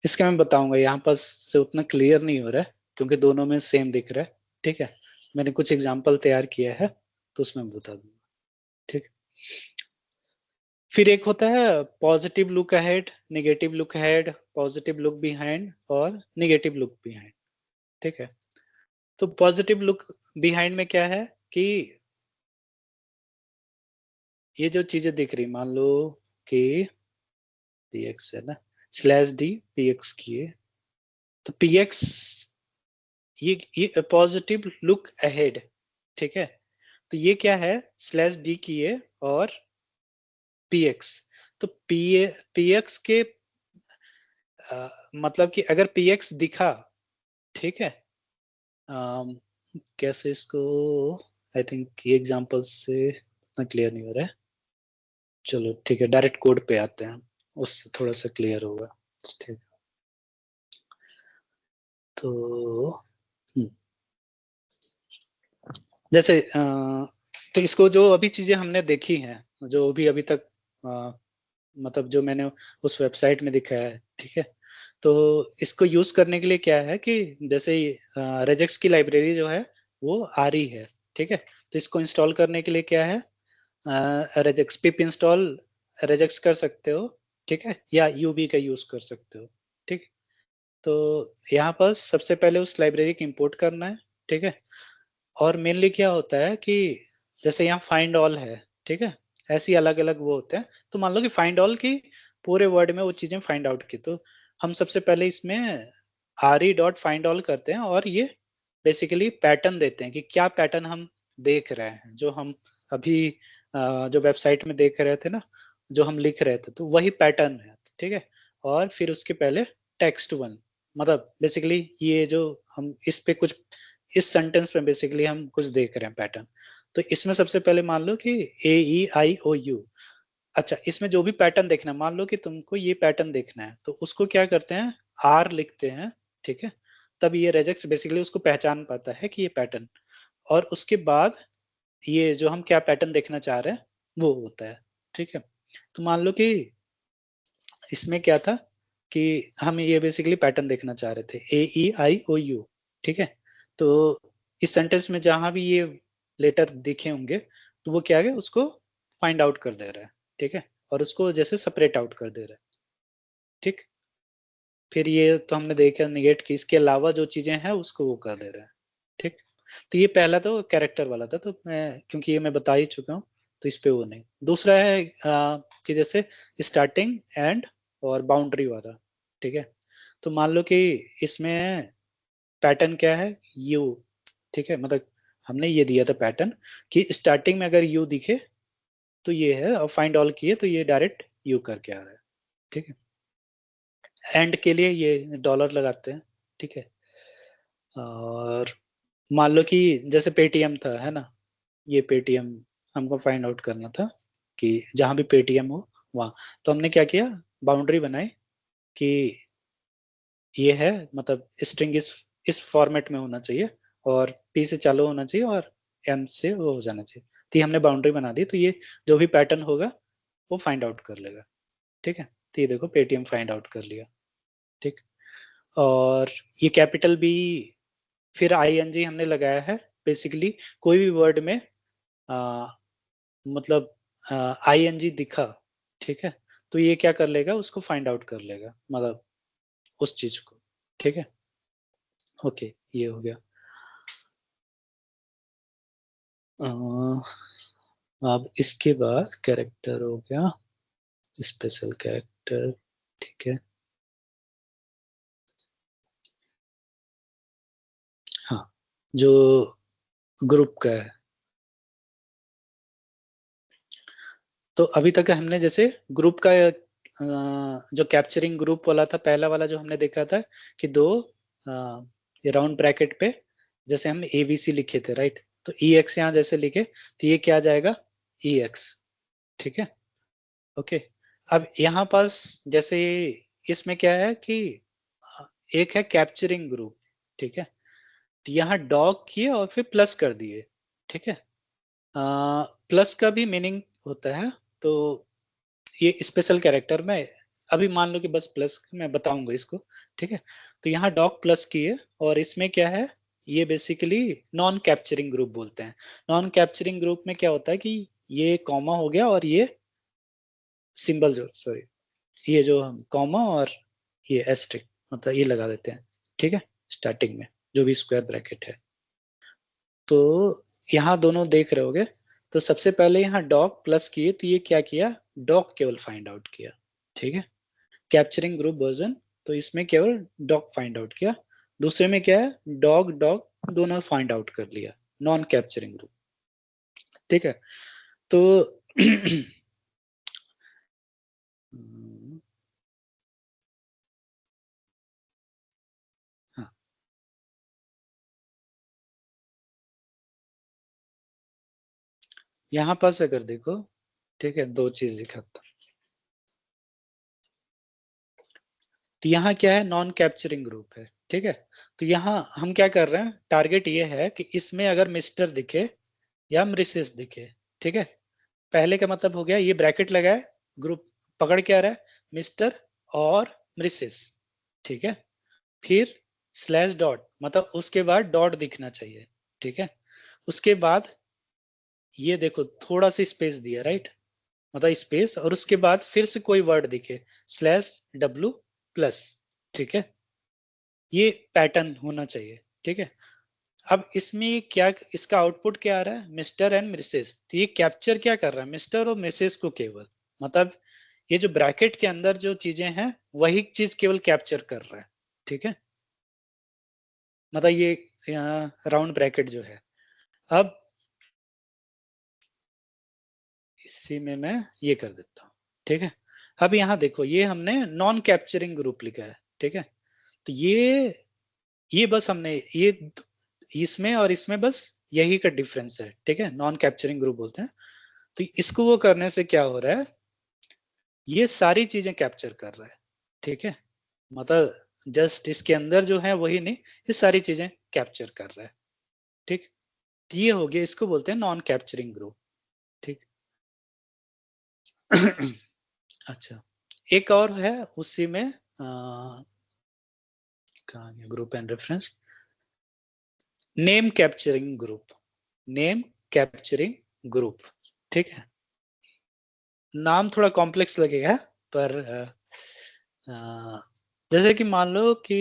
इसका मैं बताऊंगा, यहाँ पर से उतना क्लियर नहीं हो रहा है क्योंकि दोनों में सेम दिख रहा है। ठीक है, मैंने कुछ एग्जांपल तैयार किया है तो उसमें बता दूंगा। ठीक, फिर एक होता है positive look ahead, negative look ahead, positive look behind और नेगेटिव लुक बिहाइंड। ठीक है, तो पॉजिटिव लुक बिहाइंड में क्या है कि ये जो चीजें दिख रही, मान लो कि px है ना, /d px किए, तो px ये पॉजिटिव लुक अहेड। ठीक है, तो ये क्या है, /d किए और px, तो px के मतलब कि अगर px दिखा, ठीक है, कैसे इसको, आई थिंक ये एग्जांपल से इतना क्लियर नहीं हो रहा है। चलो ठीक है, डायरेक्ट कोड पे आते हैं, उससे थोड़ा सा क्लियर होगा। ठीक, तो जैसे तो इसको जो अभी चीजें हमने देखी हैं, जो भी अभी तक मतलब जो मैंने उस वेबसाइट में दिखाया है, ठीक है, तो इसको यूज करने के लिए क्या है कि जैसे रेजेक्स की लाइब्रेरी जो है वो आ रही है। ठीक है, तो इसको इंस्टॉल करने के लिए क्या है, रेजेक्स पिप इंस्टॉल रेजेक्स कर सकते हो। ठीक है, या यूबी का यूज कर सकते हो। ठीक, तो यहाँ पर सबसे पहले उस लाइब्रेरी को इंपोर्ट करना है। ठीक है, और मेनली क्या होता है कि जैसे यहाँ फाइंड ऑल है, ठीक है, ऐसी अलग अलग वो होते हैं, तो मान लो कि फाइंड ऑल की पूरे वर्ड में वो चीजें फाइंड आउट की, तो हम सबसे पहले इसमें re.findAll करते हैं और ये बेसिकली पैटर्न देते हैं कि क्या पैटर्न हम देख रहे हैं, जो हम अभी जो वेबसाइट में देख रहे थे ना, जो हम लिख रहे थे, तो वही पैटर्न है। ठीक है, और फिर उसके पहले टेक्स्ट वन, मतलब बेसिकली ये जो हम इस पे कुछ इस सेंटेंस में बेसिकली हम कुछ देख रहे हैं पैटर्न, तो इसमें सबसे पहले मान लो कि AEIOU। अच्छा, इसमें जो भी पैटर्न देखना है, मान लो कि तुमको ये पैटर्न देखना है, तो उसको क्या करते हैं, R लिखते हैं। ठीक है, तब ये रेजेक्स बेसिकली उसको पहचान पाता है कि ये पैटर्न, और उसके बाद ये जो हम क्या पैटर्न देखना चाह रहे हैं वो होता है। ठीक है, तो मान लो कि इसमें क्या था कि हम ये बेसिकली पैटर्न देखना चाह रहे थे AEIOU। ठीक है, तो इस सेंटेंस में जहां भी ये लेटर दिखे होंगे तो वो क्या है, उसको फाइंड आउट कर दे रहा है। ठीक है, और उसको जैसे सेपरेट आउट कर दे रहा है। ठीक, फिर ये तो हमने देखा निगेट की, इसके अलावा जो चीजें हैं उसको वो कर दे रहा है। ठीक, तो ये पहला तो कैरेक्टर वाला था, तो मैं क्योंकि ये मैं बता ही चुका हूँ तो इस पे वो नहीं। दूसरा है कि जैसे स्टार्टिंग एंड और बाउंड्री वाला। ठीक है, तो मान लो कि इसमें पैटर्न क्या है, यू। ठीक है, मतलब हमने ये दिया था पैटर्न कि स्टार्टिंग में अगर यू दिखे तो ये है, और फाइंड ऑल किए तो ये डायरेक्ट यू करके आ रहा है। ठीक है, एंड के लिए ये डॉलर लगाते हैं। ठीक है, और मान लो कि जैसे पेटीएम था, है ना, ये पेटीएम हमको फाइंड आउट करना था कि जहां भी पेटीएम हो वहां, तो हमने क्या किया, बाउंड्री बनाई कि ये है, मतलब स्ट्रिंग इस फॉर्मेट में होना चाहिए और पी से चालू होना चाहिए और एम से वो हो जाना चाहिए। तो ये हमने बाउंड्री बना दी, तो ये जो भी पैटर्न होगा वो फाइंड आउट कर लेगा। ठीक है, तो ये देखो पेटीएम फाइंड आउट कर लिया। ठीक, और ये कैपिटल बी, फिर आईएनजी हमने लगाया है, बेसिकली कोई भी वर्ड में आ, मतलब आईएनजी दिखा, ठीक है, तो ये क्या कर लेगा, उसको फाइंड आउट कर लेगा, मतलब उस चीज को। ठीक है, ओके, ये हो गया। अब इसके बाद कैरेक्टर हो गया, स्पेशल कैरेक्टर। ठीक है, हाँ, जो ग्रुप का है, तो अभी तक हमने जैसे ग्रुप का जो कैप्चरिंग ग्रुप वाला था, पहला वाला जो हमने देखा था कि दो राउंड ब्रैकेट पे जैसे हम ABC लिखे थे, राइट, तो EX यहाँ जैसे लिखे तो ये क्या आ जाएगा, EX। ठीक है, ओके, अब यहाँ पास जैसे इसमें क्या है कि एक है कैप्चरिंग ग्रुप। ठीक है, तो यहाँ डॉग किए और फिर प्लस कर दिए। ठीक है, प्लस का भी मीनिंग होता है, तो ये स्पेशल कैरेक्टर में अभी मान लो कि बस प्लस, मैं बताऊंगा इसको, ठीक है। तो यहाँ डॉग प्लस की है, और इसमें क्या है, ये बेसिकली नॉन कैप्चरिंग ग्रुप बोलते हैं। नॉन कैप्चरिंग ग्रुप में क्या होता है कि ये कॉमा हो गया और ये सिंबल, जो सॉरी, ये जो हम कॉमा और ये एस्ट्रिक मतलब ये लगा देते हैं, ठीक है, स्टार्टिंग में जो भी स्क्वायर ब्रैकेट है। तो यहाँ दोनों देख रहे होगे, तो सबसे पहले यहाँ डॉग प्लस किए, तो ये क्या किया, डॉग केवल फाइंड आउट किया, ठीक है, कैप्चरिंग ग्रुप वर्जन। तो इसमें केवल डॉग फाइंड आउट किया, दूसरे में क्या है, डॉग डॉग दोनों फाइंड आउट कर लिया, नॉन कैप्चरिंग ग्रुप, ठीक है। तो हाँ, यहाँ पास अगर देखो, ठीक है, दो चीज दिखाता हूं। तो यहाँ क्या है, नॉन कैप्चरिंग ग्रुप है, ठीक है। तो यहाँ हम क्या कर रहे हैं, टारगेट ये है कि इसमें अगर मिस्टर दिखे या मिसेस दिखे, ठीक है, पहले का मतलब हो गया, ये ब्रैकेट लगा है, ग्रुप पकड़ के आ रहा है मिस्टर और मिसेस, ठीक है, फिर स्लैश डॉट मतलब उसके बाद डॉट दिखना चाहिए, ठीक है, उसके बाद ये देखो थोड़ा सा स्पेस दिया, राइट, मतलब स्पेस, और उसके बाद फिर से कोई वर्ड दिखे, स्लैश डब्लू प्लस, ठीक है, ये पैटर्न होना चाहिए, ठीक है। अब इसमें क्या, इसका आउटपुट क्या आ रहा है, मिस्टर एंड मिसेस, तो ये कैप्चर क्या कर रहा है, मिस्टर और मिसेस को केवल, मतलब ये जो ब्रैकेट के अंदर जो चीजें हैं वही चीज केवल कैप्चर कर रहा है, ठीक है, मतलब ये राउंड ब्रैकेट जो है। अब इसी में मैं ये कर देता हूँ, ठीक है। अब यहाँ देखो, ये हमने नॉन कैप्चरिंग ग्रुप लिखा है, ठीक है, तो ये बस हमने ये इसमें और इसमें बस यही का डिफरेंस है, ठीक है, नॉन कैप्चरिंग ग्रुप बोलते हैं। तो इसको वो करने से क्या हो रहा है, ये सारी चीजें कैप्चर कर रहा है, ठीक है, मतलब जस्ट इसके अंदर जो है वही नहीं, ये सारी चीजें कैप्चर कर रहा है, ठीक। तो ये हो गया, इसको बोलते हैं नॉन कैप्चरिंग ग्रुप, ठीक। अच्छा, एक और है उसी में, कहाँ गया group and reference, name capturing group, name capturing group, ठीक है। नाम थोड़ा कॉम्प्लेक्स लगेगा, पर अ, जैसे कि मान लो कि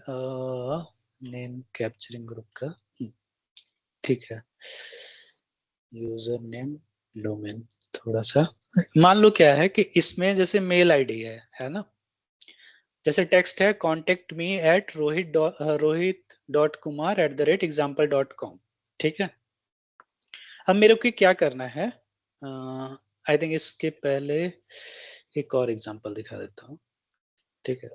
नेम कैप्चरिंग ग्रुप का, ठीक है, यूजर नेम डोमेन, थोड़ा सा मान लो क्या है कि इसमें जैसे मेल आईडी है ना, जैसे टेक्स्ट है कॉन्टेक्ट मी एट rohit.kumar@example.com, ठीक है। अब मेरे को क्या करना है, आई थिंक इसके पहले एक और एग्जांपल दिखा देता हूँ, ठीक है,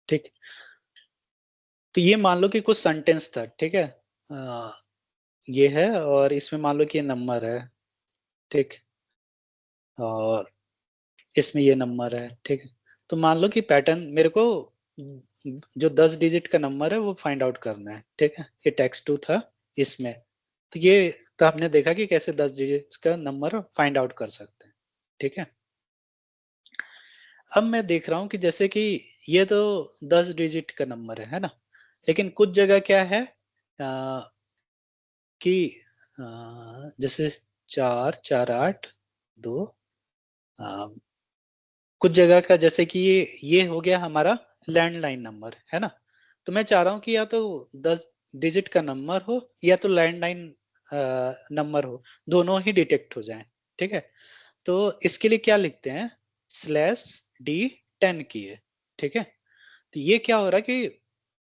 ठीक। तो ये मान लो कि कुछ सेंटेंस था, ठीक है, ये है, और इसमें मान लो कि ये नंबर है, ठीक, और इसमें ये नंबर है, ठीक है। तो मान लो कि पैटर्न मेरे को जो 10 डिजिट का नंबर है वो फाइंड आउट करना है, ठीक है, ये टेक्स्ट 2 था इसमें। तो ये, तो आपने देखा कि कैसे 10 डिजिट का नंबर फाइंड आउट कर सकते हैं, ठीक है। अब मैं देख रहा हूँ कि जैसे कि ये तो 10 डिजिट का नंबर है ना, लेकिन कुछ जगह क्या है, कि जैसे 448 2, कुछ जगह का जैसे कि ये हो गया हमारा लैंडलाइन नंबर है ना। तो मैं चाह रहा हूँ कि या तो 10 डिजिट का नंबर हो या तो लैंडलाइन नंबर हो, दोनों ही डिटेक्ट हो जाएं, ठीक है। तो इसके लिए क्या लिखते हैं, /D10 की है, ठीक है। तो ये क्या हो रहा है कि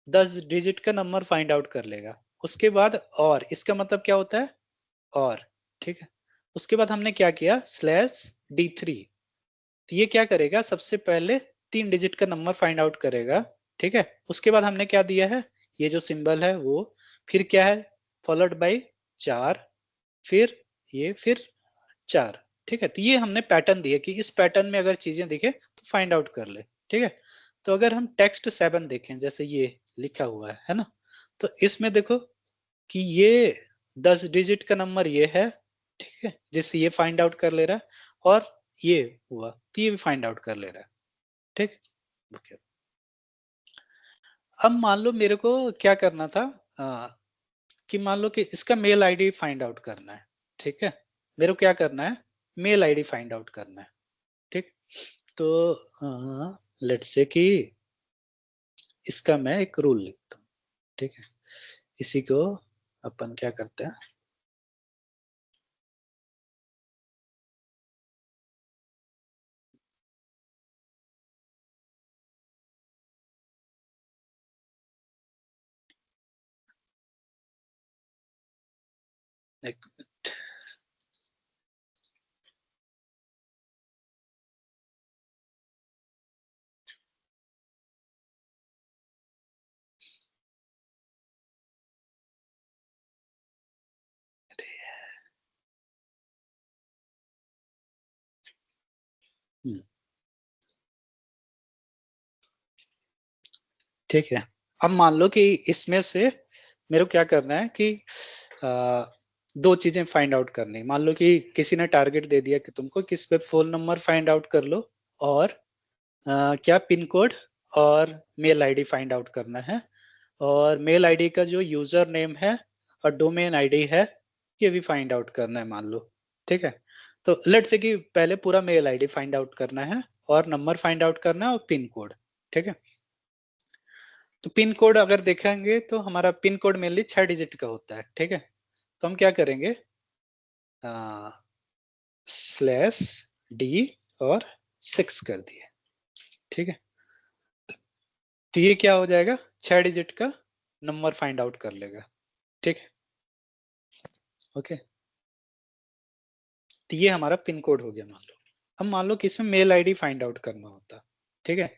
10 डिजिट का नंबर फाइंड आउट कर लेगा, उसके बाद और इसका मतलब क्या होता है, और, ठीक है। उसके बाद हमने क्या किया, /D3, तो ये क्या करेगा, सबसे पहले 3 डिजिट का नंबर फाइंड आउट करेगा, ठीक है। उसके बाद हमने क्या दिया है, ये जो सिंबल है वो, फिर क्या है, फॉलोड बाय 4, फिर ये, फिर 4, ठीक है। तो ये हमने पैटर्न दिया कि इस पैटर्न में अगर चीजें दिखे तो फाइंड आउट कर ले, ठीक है। तो अगर हम टेक्स्ट 7 देखें, जैसे ये लिखा हुआ है ना, तो इसमें देखो कि ये 10 डिजिट का नंबर ये है, ठीक है, जिससे ये फाइंड आउट कर ले रहा है, और ये हुआ तो ये भी फाइंड आउट कर ले रहा है, ठीक। ओके, अब मान लो मेरे को क्या करना था, कि मान लो कि इसका मेल आईडी फाइंड आउट करना है, ठीक है, मेरे को क्या करना है, मेल आईडी फाइंड आउट करना है, ठीक। तो लेट्स से कि इसका मैं एक रूल लिखता हूँ, ठीक है, इसी को अपन क्या करते हैं, एक मिनट, ठीक है। अब मान लो कि इसमें से मेरे को क्या करना है कि दो चीजें फाइंड आउट करनी। मान लो कि किसी ने टारगेट दे दिया कि तुमको किस पे फोन नंबर फाइंड आउट कर लो, और क्या पिन कोड और मेल आईडी फाइंड आउट करना है, और मेल आईडी का जो यूजर नेम है और डोमेन आईडी है ये भी फाइंड आउट करना है, मान लो, ठीक है। तो लेट से कि पहले पूरा मेल आईडी फाइंड आउट करना है, और नंबर फाइंड आउट करना है, और पिन कोड, ठीक है। तो पिन कोड अगर देखेंगे तो हमारा पिन कोड मेनली 6 डिजिट का होता है, ठीक है। तो हम क्या करेंगे, स्लैश डी और 6 कर दिए, ठीक है। तो ये क्या हो जाएगा, 6 डिजिट का नंबर फाइंड आउट कर लेगा, ठीक है, ओके। तो ये हमारा पिन कोड हो गया, मान लो। अब मान लो कि इसमें मेल आईडी फाइंड आउट करना होता, ठीक है।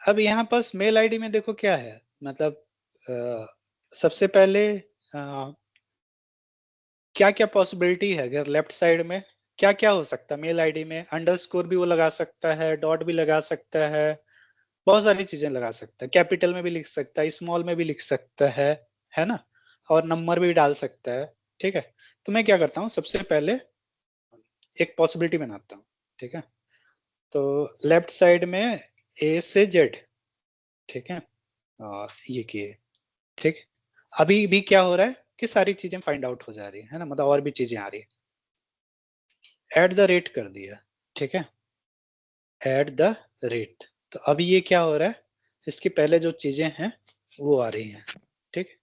अब यहाँ पास मेल आईडी में देखो क्या है, मतलब सबसे पहले क्या क्या पॉसिबिलिटी है, अगर लेफ्ट साइड में क्या क्या हो सकता है मेल आईडी में, अंडरस्कोर भी वो लगा सकता है, डॉट भी लगा सकता है, बहुत सारी चीजें लगा सकता है, कैपिटल में भी लिख सकता है, स्मॉल में भी लिख सकता है ना, और नंबर भी डाल सकता है, ठीक है। तो मैं क्या करता हूँ, सबसे पहले एक पॉसिबिलिटी बनाता हूँ, ठीक है। तो लेफ्ट साइड में ए से जेड, ठीक है, और ये किए, ठीक। अभी भी क्या हो रहा है कि सारी चीजें फाइंड आउट हो जा रही है ना, मतलब और भी चीजें आ रही है, एट द रेट कर दिया, ठीक है, एट द रेट। तो अभी ये क्या हो रहा है, इसके पहले जो चीजें हैं वो आ रही हैं, ठीक।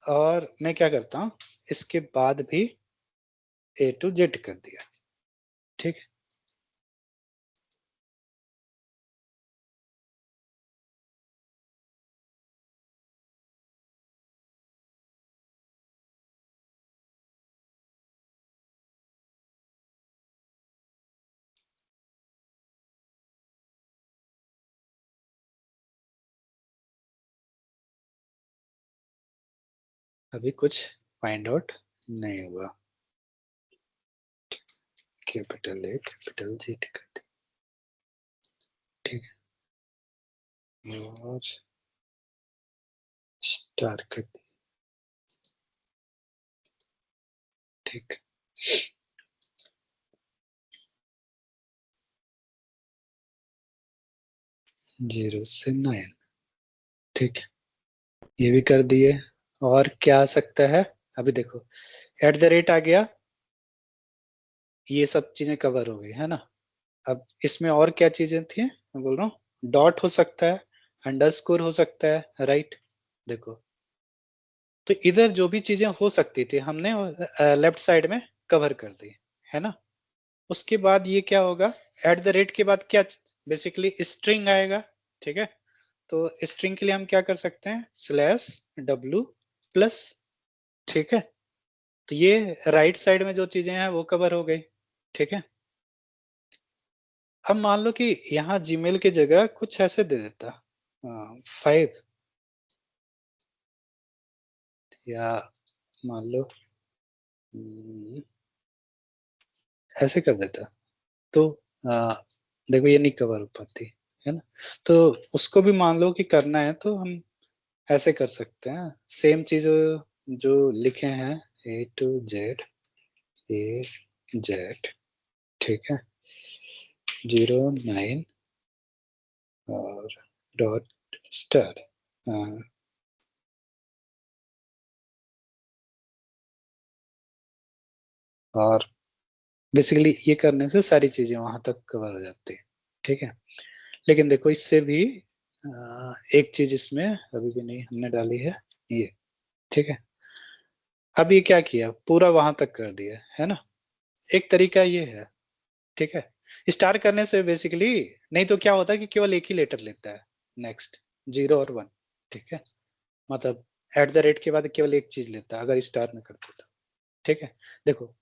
और मैं क्या करता हूँ, इसके बाद भी ए टू जेड कर दिया, ठीक है। अभी कुछ फाइंड आउट नहीं हुआ, कैपिटल ए कैपिटल जेड कर दी, ठीक है, और स्टार कर दी, ठीक, 0 से 9, ठीक है, ये भी कर दिए। और क्या आ सकता है, अभी देखो एट द रेट आ गया, ये सब चीजें कवर हो गई है ना। अब इसमें और क्या चीजें थी, मैं बोल रहा हूँ डॉट हो सकता है, अंडरस्कोर हो सकता है, राइट। देखो तो इधर जो भी चीजें हो सकती थी हमने लेफ्ट साइड में कवर कर दी, है ना। उसके बाद ये क्या होगा, एट द रेट के बाद क्या, बेसिकली स्ट्रिंग आएगा, ठीक है। तो स्ट्रिंग के लिए हम क्या कर सकते हैं, स्लैश डब्लू प्लस, ठीक है। तो ये राइट साइड में जो चीजें हैं वो कवर हो गई, ठीक है। अब मान लो कि यहाँ जीमेल की जगह कुछ ऐसे दे देता, 5, या मान लो ऐसे कर देता, तो देखो ये नहीं कवर हो पाती, है ना। तो उसको भी मान लो कि करना है तो हम ऐसे कर सकते हैं, सेम चीज जो लिखे हैं A to Z A Z, ठीक है, 09 और डॉट स्टार। और बेसिकली ये करने से सारी चीजें वहां तक कवर हो जाती है, ठीक है। लेकिन देखो इससे भी एक चीज इसमें अभी भी नहीं हमने डाली है, ये, ठीक है। अब ये क्या किया, पूरा वहां तक कर दिया है ना। एक तरीका ये है, ठीक है। स्टार करने से बेसिकली, नहीं तो क्या होता है कि केवल एक ही लेटर लेता है, नेक्स्ट 0 और 1, ठीक है। मतलब एट द रेट के बाद केवल एक चीज लेता है अगर स्टार में करते तो, ठीक है। देखो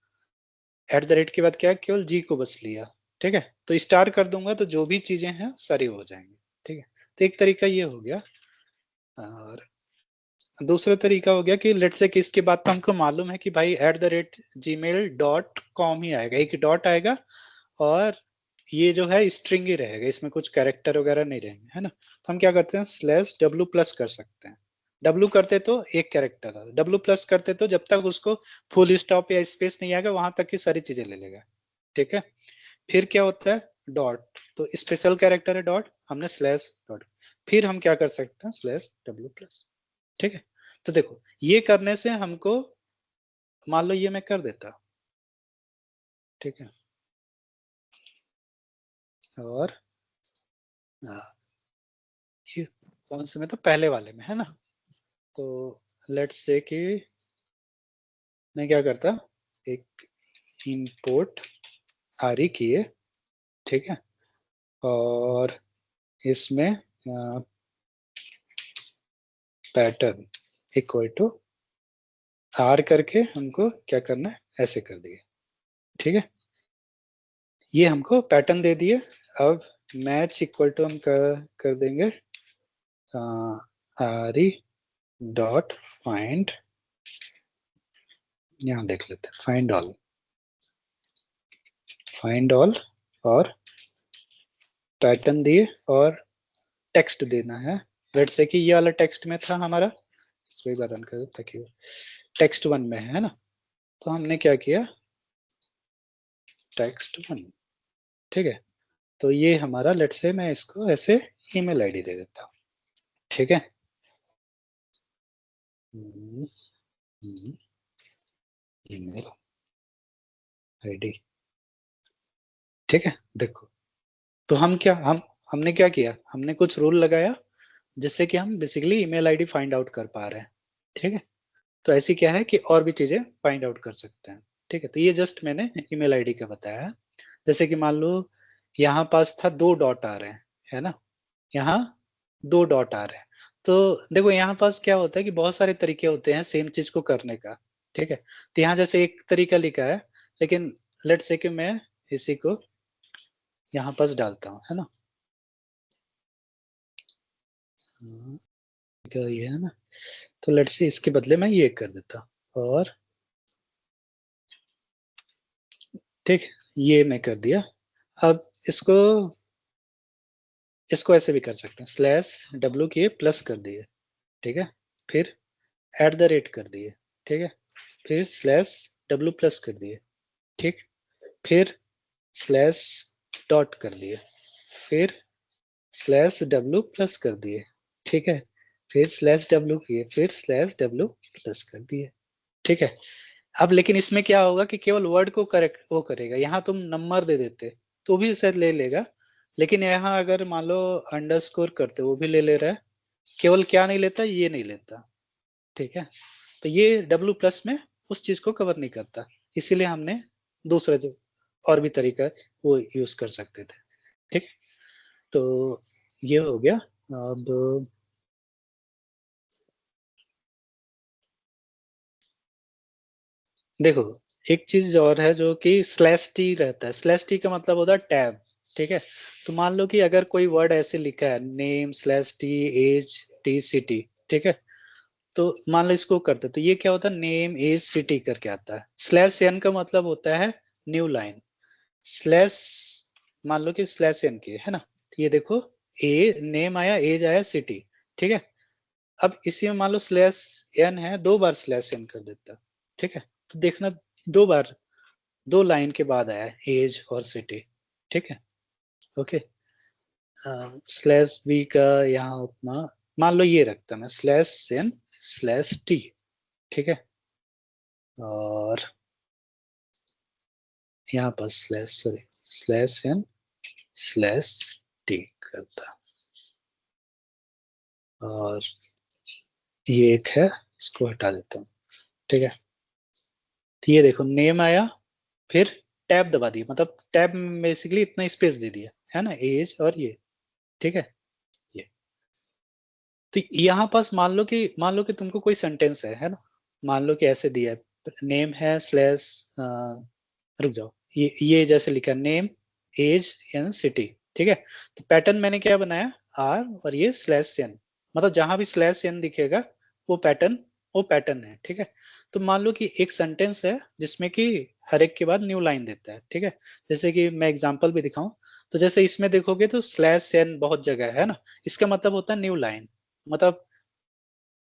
एट द रेट के बाद क्या है, केवल जी को बस लिया, ठीक है। तो स्टार कर दूंगा तो जो भी चीजें हैं सारी हो जाएंगी, ठीक है। तो एक तरीका ये हो गया। और दूसरा तरीका हो गया कि लेट से कि इसके बाद तो हमको मालूम है कि भाई @gmail.com ही आएगा, एक डॉट आएगा और ये जो है स्ट्रिंग ही रहेगा, इसमें कुछ कैरेक्टर वगैरह नहीं रहेंगे, है ना। तो हम क्या करते हैं /w+ कर सकते हैं। W करते तो एक कैरेक्टर, W+ करते तो जब तक उसको फुल स्टॉप या स्पेस नहीं आएगा वहां तक की सारी चीजें ले लेगा, ठीक है। फिर क्या होता है डॉट, तो स्पेशल कैरेक्टर है डॉट, हमने /डॉट, फिर हम क्या कर सकते हैं /w+, ठीक है। तो देखो ये करने से हमको, मान लो ये मैं कर देता, ठीक है। और ये कौन से में, तो पहले वाले में है ना। तो लेट्स से कि मैं क्या करता, एक इंपोर्ट आरी किए, ठीक है। और इसमें पैटर्न इक्वल टू आर करके हमको क्या करना है, ऐसे कर दिए, ठीक है। ये हमको पैटर्न दे दिए। अब मैच इक्वल टू हम कर देंगे आरी डॉट फाइंड, यहाँ देख लेते हैं, फाइंड ऑल और पैटर्न दिए और टेक्स्ट देना है। लेट्स से कि ये वाला टेक्स्ट में था हमारा, इसको एक बार रन कर ताकि टेक्स्ट 1 में है ना। तो हमने क्या किया टेक्स्ट 1, ठीक है। तो ये हमारा, लेट्स से मैं इसको ऐसे ईमेल आईडी दे देता हूँ, ठीक है। ईमेल आईडी, ठीक है। देखो तो हम क्या, हमने क्या किया, हमने कुछ रूल लगाया जिससे कि हम basically email ID find out कर पा रहे हैं, ठीक है। तो ऐसी क्या है कि और भी चीजें फाइंड आउट कर सकते हैं, ठीक है। तो ये जस्ट मैंने ईमेल आईडी का बताया है। जैसे कि मान लो यहाँ पास था 2 डॉट आ रहे हैं, है ना, यहाँ 2 डॉट आ रहे हैं। तो देखो यहाँ पास क्या होता है कि बहुत सारे तरीके होते हैं सेम चीज को करने का, ठीक है। तो यहाँ जैसे एक तरीका लिखा है, लेकिन लेट्स से कि मैं इसी को यहाँ पास डालता हूँ, है ना। ये है ना, तो लेट्स से इसके बदले मैं ये कर देता और ठीक, ये मैं कर दिया। अब इसको ऐसे भी कर सकते हैं, /w किए प्लस कर दिए, ठीक है। फिर @ कर दिए, ठीक है। फिर /w+ कर दिए, ठीक। फिर स्लैश डॉट कर दिए, फिर /w+ कर दिए, ठीक है। फिर /w किए, फिर /w+ कर दिए, ठीक है। अब लेकिन इसमें क्या होगा कि केवल वर्ड को करेक्ट वो करेगा, यहाँ तुम नंबर दे देते तो भी शायद ले लेगा, लेकिन यहाँ अगर मान लो अंडरस्कोर करते वो भी ले रहा है, केवल क्या नहीं लेता, ये नहीं लेता, ठीक है। तो ये W+ में उस चीज को कवर नहीं करता, इसीलिए हमने दूसरा जो और भी तरीका वो यूज कर सकते थे, ठीक। तो ये हो गया। अब देखो एक चीज और है जो कि /t रहता है, /t का मतलब होता है टैब, ठीक है। तो मान लो कि अगर कोई वर्ड ऐसे लिखा है name /t as T city, ठीक है। तो मान लो इसको करते तो ये क्या होता है, नेम एज सिटी करके आता है। /n का मतलब होता है न्यू लाइन, स्लैश मान लो कि /n की है ना। तो ये देखो ए नेम आया, एज आया, सिटी, ठीक है। अब इसी में मान लो /n है, 2 बार /n कर देता, ठीक है। तो देखना 2 बार 2 लाइन के बाद आया है एज और सिटी, ठीक है। ओके, स्लैश बी का यहाँ उतना मान लो ये रखता मैं स्लैश एन स्लैश टी, ठीक है। और यहाँ पर स्लैश एन स्लैश टी करता, और ये एक है, इसको हटा देता हूँ, ठीक है। तो ये देखो नेम आया, फिर टैब दबा दिया, मतलब टैब बेसिकली इतना स्पेस दे दिया है ना, एज और ये, ठीक है। ये तो यहाँ पास मान लो कि तुमको कोई सेंटेंस है ना, मान लो कि ऐसे दिया है नेम है स्लैश, रुक जाओ, ये जैसे लिखा नेम एज एंड सिटी, ठीक है। तो पैटर्न मैंने क्या बनाया आर और ये स्लैश एन, मतलब जहां भी स्लैश एन दिखेगा वो पैटर्न है, ठीक है। तो मान लो कि एक सेंटेंस है जिसमें कि हर एक के बाद न्यू लाइन देता है, ठीक है। जैसे कि मैं एग्जांपल भी दिखाऊं, तो जैसे इसमें देखोगे तो स्लैश एन बहुत जगह है ना, इसका मतलब होता है न्यू लाइन, मतलब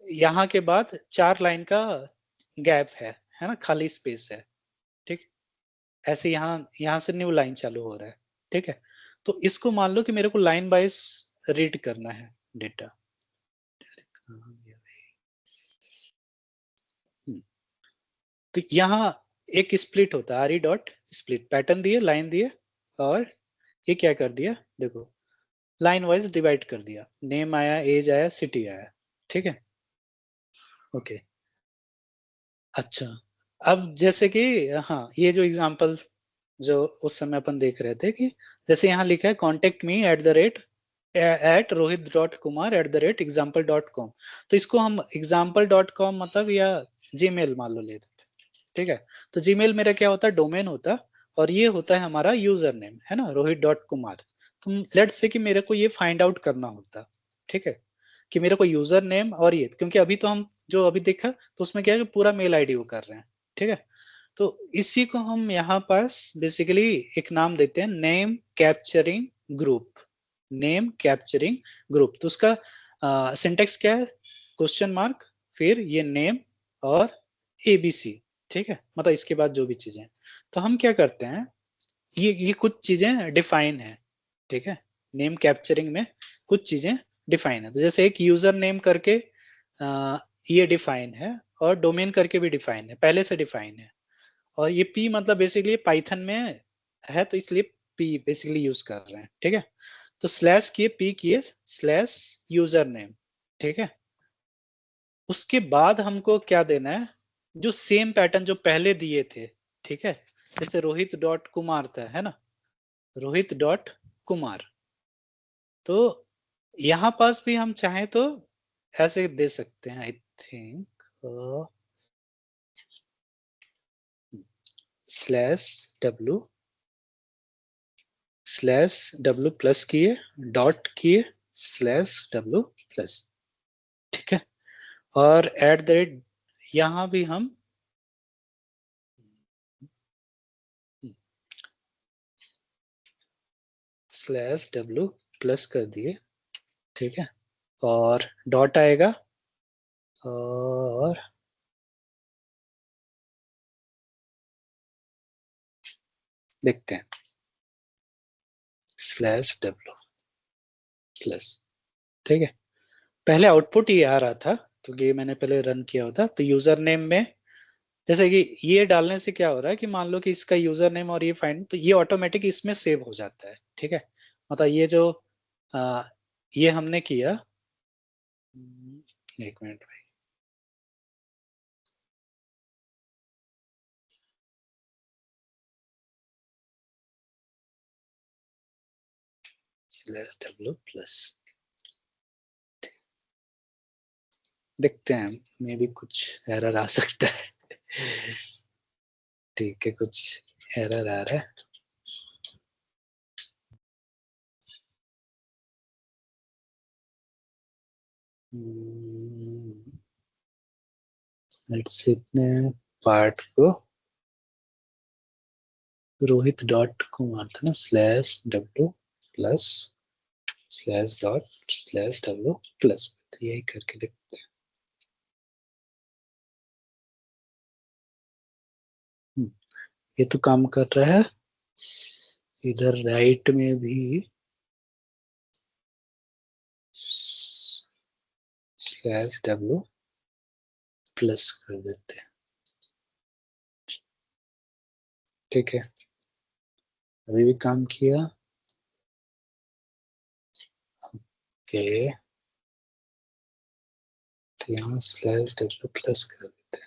यहाँ के बाद 4 लाइन का गैप है ना, खाली स्पेस है, ठीक। ऐसे यहाँ यहाँ से न्यू लाइन चालू हो रहा है, ठीक है। तो इसको मान लो कि मेरे को लाइन वाइज रीड करना है डेटा। तो यहाँ एक स्प्लिट होता है, आर डॉट स्प्लिट, पैटर्न दिए लाइन दिए, और ये क्या कर दिया देखो, लाइन वाइज डिवाइड कर दिया, नेम आया एज आया सिटी आया, ठीक है। ओके, अच्छा, अब जैसे कि हाँ ये जो एग्जांपल जो उस समय अपन देख रहे थे कि जैसे यहाँ लिखा है कॉन्टेक्ट मी एट rohit.kumar@एग्जाम्पल.com, तो इसको हम example.com मतलब या जीमेल मान लो लेते थे, ठीक है। तो जीमेल मेरा क्या होता है डोमेन होता, और ये होता है हमारा यूजर नेम है ना rohit.kumar। तो लेट से कि मेरे को ये फाइंड आउट करना होता, ठीक है, कि मेरे को यूजर नेम और ये, क्योंकि अभी तो हम जो अभी देखा तो उसमें क्या है कि पूरा मेल आईडी वो कर रहे हैं, ठीक है। तो इसी को हम यहाँ पास बेसिकली एक नाम देते हैं name capturing group, name capturing group. तो उसका सिंटेक्स क्या है, क्वेश्चन मार्क, फिर ये नेम और एबीसी, ठीक है, मतलब इसके बाद जो भी चीजें। तो हम क्या करते हैं, ये कुछ चीजें डिफाइन है, ठीक है। नेम कैप्चरिंग में कुछ चीजें डिफाइन है, तो जैसे एक यूजर नेम करके ये डिफाइन है, और डोमेन करके भी डिफाइन है, पहले से डिफाइन है। और ये पी मतलब बेसिकली पाइथन में है, तो इसलिए पी बेसिकली यूज कर रहे हैं, ठीक है। तो स्लैश किए पी किए स्लैश यूजर नेम, ठीक है। उसके बाद हमको क्या देना है, जो सेम पैटर्न जो पहले दिए थे, ठीक है। जैसे रोहित डॉट कुमार था है ना, रोहित डॉट कुमार, तो यहाँ पास भी हम चाहें तो ऐसे दे सकते हैं, I think slash W plus किए डॉट किए स्लैश डब्लू प्लस, ठीक है। और एट द रेट यहाँ भी हम स्लैश डब्लू प्लस कर दिए, ठीक है। और डॉट आएगा, और देखते हैं स्लैश डब्लू प्लस, ठीक है। पहले आउटपुट ये आ रहा था क्योंकि ये मैंने पहले रन किया होता, तो यूजर नेम में जैसे कि ये डालने से क्या हो रहा है कि मान लो कि इसका यूजर नेम और ये फाइंड, तो ये ऑटोमेटिक इसमें सेव हो जाता है, ठीक है। मतलब ये जो आ, ये हमने किया, एक मिनट भाई, स्लैश डब्ल्यू प्लस, देखते हैं मे भी कुछ एरर आ सकता है ठीक है, कुछ एरर आ रहा है। लेट्स इतने पार्ट को रोहित डॉट कुमार था ना, slash W plus slash dot slash W plus, यही करके देखते हैं। ये तो काम कर रहा है। इधर राइट में भी /w प्लस कर देते हैं, ठीक है। अभी भी काम किया, ओके। तो यहाँ /w प्लस कर देते हैं।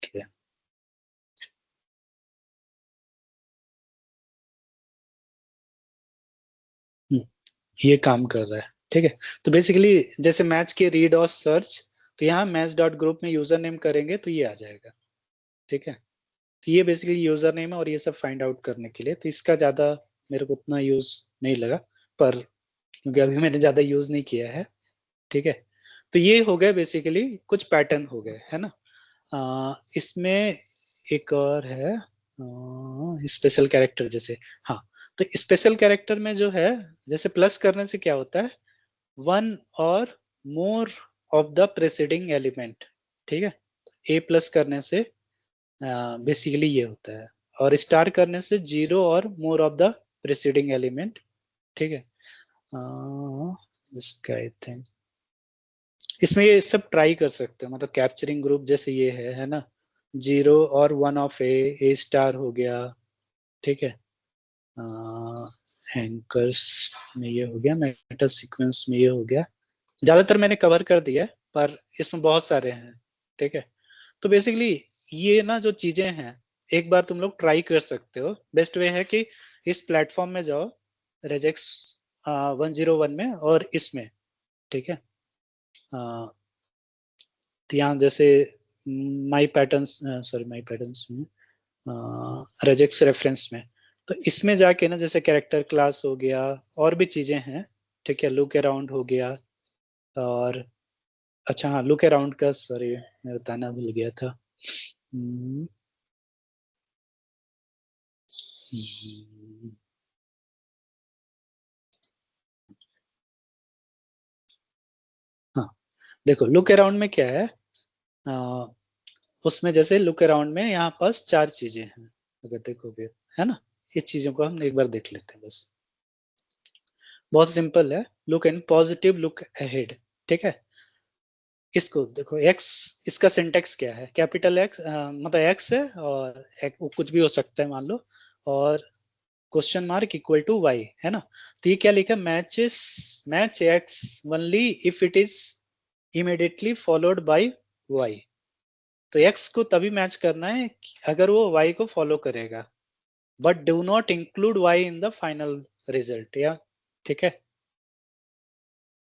Okay. ये काम कर रहा है, ठीक है। तो बेसिकली जैसे मैच के रीड और सर्च, तो यहाँ मैच डॉट ग्रुप में यूजर नेम करेंगे तो ये आ जाएगा, ठीक है। तो ये बेसिकली यूजर नेम है और ये सब फाइंड आउट करने के लिए, तो इसका ज्यादा मेरे को उतना यूज नहीं लगा, पर क्योंकि अभी मैंने ज्यादा यूज नहीं किया है, ठीक है। तो ये हो गए बेसिकली कुछ पैटर्न हो गए, है ना। इसमें एक और है स्पेशल कैरेक्टर जैसे, हाँ। तो स्पेशल कैरेक्टर में जो है, जैसे प्लस करने से क्या होता है, वन और more of the presiding element, ठीक है। ए प्लस करने से बेसिकली ये होता है, और स्टार करने से जीरो और more of the presiding element, ठीक है। इसका आई थिंक इसमें ये सब ट्राई कर सकते हैं, मतलब कैप्चरिंग ग्रुप जैसे ये है ना, जीरो और वन ऑफ ए स्टार हो गया, ठीक है। एंकर्स में ये हो गया, मेटा सीक्वेंस में ये हो गया। ज्यादातर मैंने कवर कर दिया है, पर इसमें बहुत सारे हैं, ठीक है। तो बेसिकली ये ना जो चीजें हैं, एक बार तुम लोग ट्राई कर सकते हो। बेस्ट वे है कि इस प्लेटफॉर्म में जाओ, रेजेक्स 101 में और इसमें, ठीक है। तो यहाँ जैसे माई पैटर्न्स, सॉरी माई पैटर्न्स में, रेजेक्स रेफरेंस में, तो इसमें जाके ना जैसे कैरेक्टर क्लास हो गया, और भी चीजें हैं, ठीक है। लुक अराउंड हो गया, और अच्छा हाँ, लुक अराउंड का सॉरी मैं बताना भूल गया था। हाँ, देखो लुक अराउंड में क्या है, आ, उसमें जैसे लुक अराउंड में यहाँ पास 4 चीजें हैं, अगर देखोगे, है ना। ये चीजों को हम एक बार देख लेते हैं बस। बहुत सिंपल है, look and positive look ahead, ठीक है। इसको देखो एक्स, इसका सिंटेक्स क्या है, कैपिटल एक्स, मतलब एक्स है, और कुछ भी हो सकता है मान लो, और question mark equal to Y, है ना। तो ये क्या लिखा, match X only if it is immediately followed by Y. तो एक्स को तभी मैच करना है अगर वो वाई को फॉलो करेगा, but do not include Y in the final result, या ठीक है।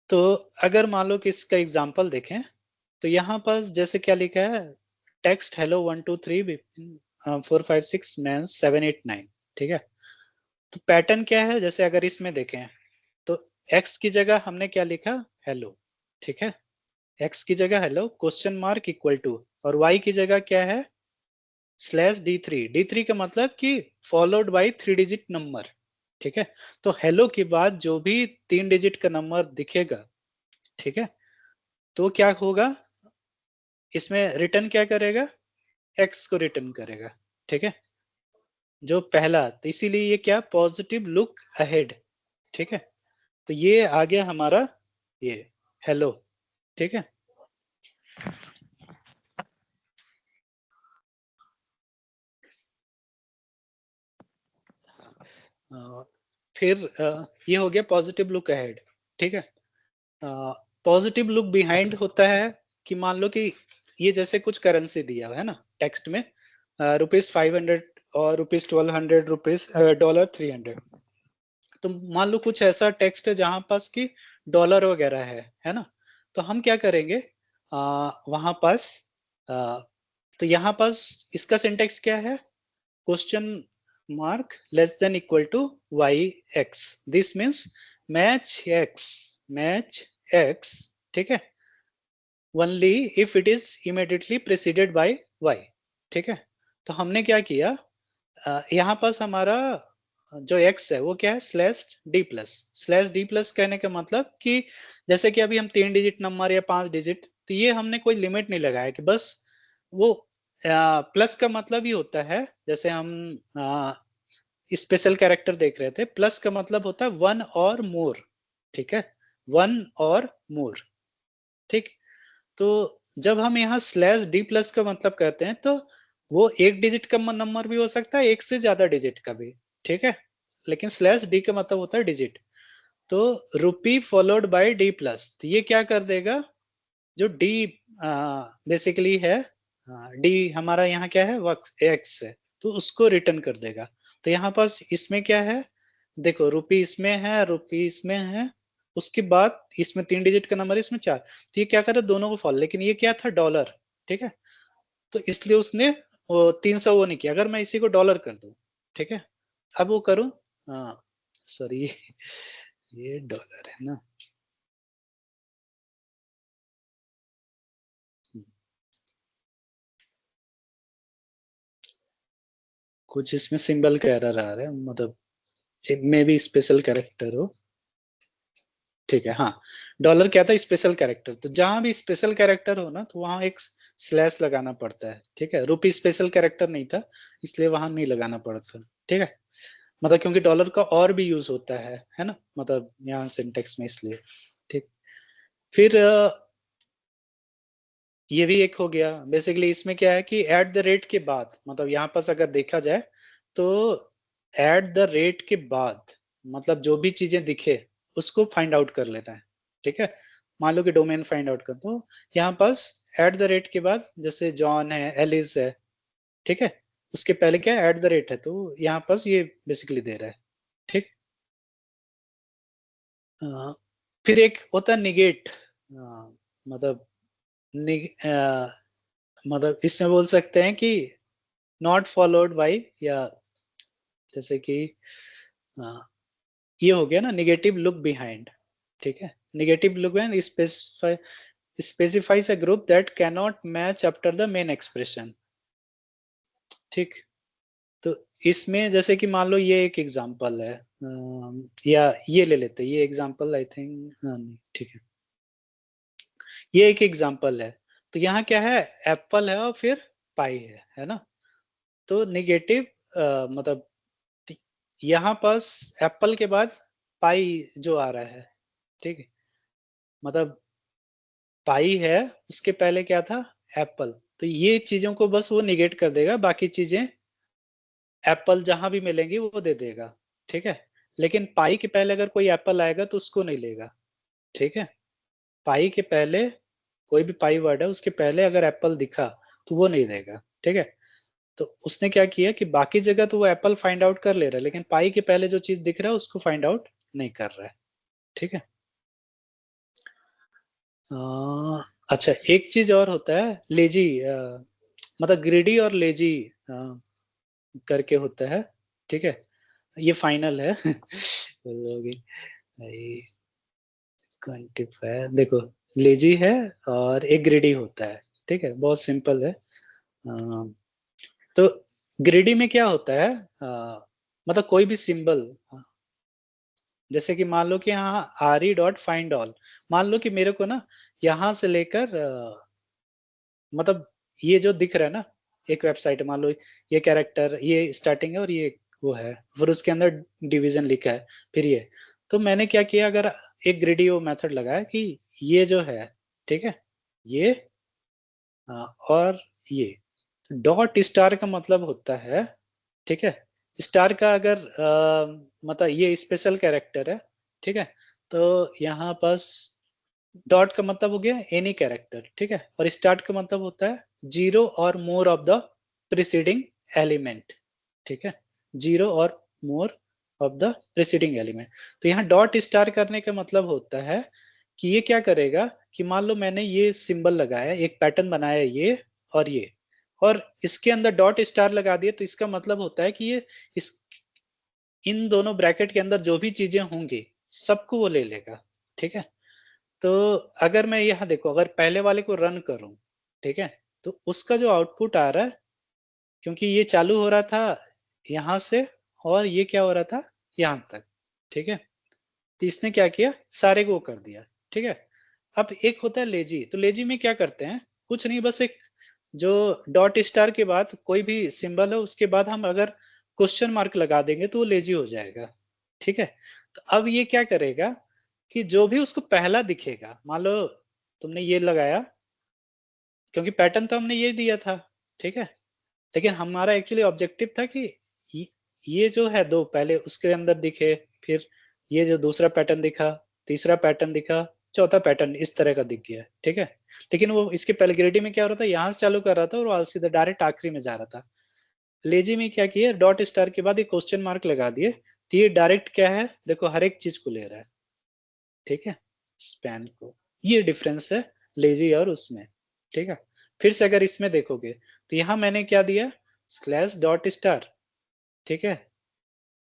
तो अगर मान लो कि इसका एग्जांपल देखें, तो यहाँ पर जैसे क्या लिखा है, टेक्स्ट हेलो 1 2 3 4 5 6 मैं 7 8 9, ठीक है। तो पैटर्न क्या है, जैसे अगर इसमें देखें, तो x की जगह हमने क्या लिखा, हेलो, ठीक है। x की जगह hello question mark equal to, और y की जगह क्या है, /d3 का मतलब कि फॉलोड बाय 3 डिजिट नंबर, ठीक है। तो हेलो के बाद जो भी 3 डिजिट का नंबर दिखेगा, ठीक है, तो क्या होगा, इसमें रिटर्न क्या करेगा, x को रिटर्न करेगा, ठीक है, जो पहला। तो इसीलिए ये क्या, पॉजिटिव लुक अहेड, ठीक है। तो ये आ गया हमारा ये हेलो, ठीक है। फिर ये हो गया पॉजिटिव लुक अहेड, ठीक है। पॉजिटिव लुक बिहाइंड होता है कि मान लो कि ये जैसे कुछ करेंसी दिया हुआ है ना टेक्स्ट में, ₹500 और ₹1200, $300। तो मान लो कुछ ऐसा टेक्स्ट है जहां पास की डॉलर वगैरह है ना। तो हम क्या करेंगे, वहां पास, तो यहाँ पास इसका सिंटेक्स क्या है, question mark less than equal to Y X, this means match X, ठीक है, only if it is immediately preceded by Y, ठीक है। तो हमने क्या किया, यहाँ पास हमारा जो x है वो क्या है slash D plus. Slash D plus कहने का मतलब कि जैसे कि अभी हम 3 डिजिट नंबर या 5 डिजिट, तो ये हमने कोई लिमिट नहीं लगाया कि बस वो प्लस का मतलब ही होता है, जैसे हम स्पेशल कैरेक्टर देख रहे थे, प्लस का मतलब होता है वन और मोर, ठीक है, वन और मोर, ठीक। तो जब हम यहाँ स्लैश डी प्लस का मतलब कहते हैं तो वो एक डिजिट का नंबर भी हो सकता है, एक से ज्यादा डिजिट का भी, ठीक है, लेकिन स्लैश डी का मतलब होता है डिजिट। तो रुपी फॉलोड बाय डी प्लस, तो ये क्या कर देगा, जो डी बेसिकली है, डी हमारा यहाँ क्या है एक्स है, तो उसको रिटर्न कर देगा। तो यहाँ पास इसमें क्या है, देखो रुपी इसमें है, रुपी इसमें है, उसके बाद इसमें 3 डिजिट का नंबर है, इसमें 4, तो ये क्या कर रहा है दोनों को फॉल, लेकिन ये क्या था डॉलर, ठीक है, तो इसलिए उसने वो 300 वो नहीं किया। अगर मैं इसी को डॉलर कर दूं, ठीक है, अब वो करूं, हाँ सॉरी ये डॉलर है ना, कुछ इसमें सिंबल का एरर आ रहा है, मतलब में भी स्पेशल कैरेक्टर हो, ठीक है, हाँ डॉलर क्या था स्पेशल कैरेक्टर, तो जहां भी स्पेशल कैरेक्टर हो ना तो वहां एक स्लैश लगाना पड़ता है, ठीक है, रुपी स्पेशल कैरेक्टर नहीं था इसलिए वहां नहीं लगाना पड़ता, ठीक है, मतलब क्योंकि डॉलर का और भी यूज होता है ना, मतलब यहाँ सिंटेक्स में, इसलिए ठीक। फिर ये भी एक हो गया। बेसिकली इसमें क्या है कि एट द रेट के बाद, मतलब यहाँ पास अगर देखा जाए तो एट द रेट के बाद मतलब जो भी चीजें दिखे उसको फाइंड आउट कर लेता है, ठीक है, मान लो कि डोमेन फाइंड आउट कर, तो यहाँ पास एट द रेट के बाद जैसे जॉन है, एलिस है, ठीक है, उसके पहले क्या है एट द रेट है, तो यहाँ पास ये बेसिकली दे रहा है, ठीक। फिर एक होता है निगेट, मतलब मतलब इसमें बोल सकते हैं कि नॉट फॉलोड बाई, या जैसे कि ये हो गया ना निगेटिव लुक बिहाइंड, ठीक है, negative look behind specifies a group that can not match after the main expression, ठीक। तो इसमें जैसे कि मान लो ये एक एग्जांपल है, या ये ले लेते हैं, ये एग्जांपल आई थिंक, नहीं ठीक है, ये एक एग्जांपल है, तो यहाँ क्या है एप्पल है और फिर पाई है ना, तो निगेटिव मतलब यहाँ पास एप्पल के बाद पाई जो आ रहा है, ठीक है, मतलब पाई है उसके पहले क्या था एप्पल, तो ये चीजों को बस वो निगेट कर देगा, बाकी चीजें एप्पल जहां भी मिलेंगी वो दे देगा, ठीक है, लेकिन पाई के पहले अगर कोई एप्पल आएगा तो उसको नहीं लेगा, ठीक है, पाई के पहले कोई भी पाई वर्ड है उसके पहले अगर एप्पल दिखा तो वो नहीं देगा, ठीक है, तो उसने क्या किया कि बाकी जगह तो वो एप्पल फाइंड आउट कर ले रहा है, लेकिन पाई के पहले जो चीज दिख रहा है उसको फाइंड आउट नहीं कर रहा है, ठीक है। अच्छा एक चीज और होता है लेजी, मतलब ग्रीडी और लेजी करके होता है, ठीक है, ये फाइनल है बोलोगे क्वांटिफायर, देखो लेजी है और एक ग्रीडी होता है, ठीक है, बहुत सिंपल है। तो ग्रीडी में क्या होता है, मतलब कोई भी सिंबल, जैसे कि मान लो कि यहाँ आर डॉट फाइंड ऑल, मान लो कि मेरे को ना यहाँ से लेकर मतलब ये जो दिख रहा है ना एक वेबसाइट है, मान लो ये कैरेक्टर ये स्टार्टिंग है और ये वो है, फिर उसके अंदर डिवीजन लिखा है, फिर ये, तो मैंने क्या किया अगर एक ग्रिडियो मेथड लगाया कि ये जो है, ठीक है, ये और ये डॉट स्टार का मतलब होता है, ठीक है, स्टार का अगर मतलब ये स्पेशल कैरेक्टर है, ठीक है, तो यहाँ पास डॉट का मतलब हो गया एनी कैरेक्टर, ठीक है, और स्टार्ट का मतलब होता है जीरो और more of the preceding element, ठीक है, जीरो और more of the preceding element. तो यहाँ डॉट स्टार करने का मतलब होता है कि ये क्या करेगा कि मान लो मैंने ये सिंबल लगाया, एक पैटर्न बनाया ये और ये, और इसके अंदर डॉट स्टार लगा दिया, तो इसका मतलब होता है कि ये इस इन दोनों ब्रैकेट के अंदर जो भी चीजें होंगी सबको वो ले लेगा, ठीक है। तो अगर मैं यहाँ देखो अगर पहले वाले को रन करूं, ठीक है, तो उसका जो आउटपुट आ रहा है, क्योंकि ये चालू हो रहा था यहाँ से और ये क्या हो रहा था यहाँ तक, ठीक है। तो इसने क्या किया, सारे को कर दिया, ठीक है। अब एक होता है लेजी, तो लेजी में क्या करते हैं, कुछ नहीं, बस एक जो डॉट स्टार के बाद कोई भी सिंबल है उसके बाद हम अगर क्वेश्चन मार्क लगा देंगे तो वो लेजी हो जाएगा, ठीक है। तो अब ये क्या करेगा कि जो भी उसको पहला दिखेगा, मान लो तुमने ये लगाया, क्योंकि पैटर्न तो हमने ये दिया था, ठीक है। लेकिन हमारा एक्चुअली ऑब्जेक्टिव था कि ये ये जो है दो पहले उसके अंदर दिखे, फिर ये जो दूसरा पैटर्न दिखा, तीसरा पैटर्न दिखा, चौथा पैटर्न इस तरह का दिख गया, ठीक है। लेकिन वो इसके पहले ग्रेडी में क्या हो रहा था, यहाँ से चालू कर रहा था और वहां सीधा डायरेक्ट आखिरी में जा रहा था। लेजी में क्या किया, डॉट स्टार के बाद एक क्वेश्चन मार्क लगा दिए, तो ये डायरेक्ट क्या है, देखो हर एक चीज को ले रहा है, ठीक है, स्पैन को। ये डिफरेंस है लेजी और उसमें, ठीक है। फिर से अगर इसमें देखोगे तो यहाँ मैंने क्या दिया, स्लैश डॉट स्टार, ठीक है,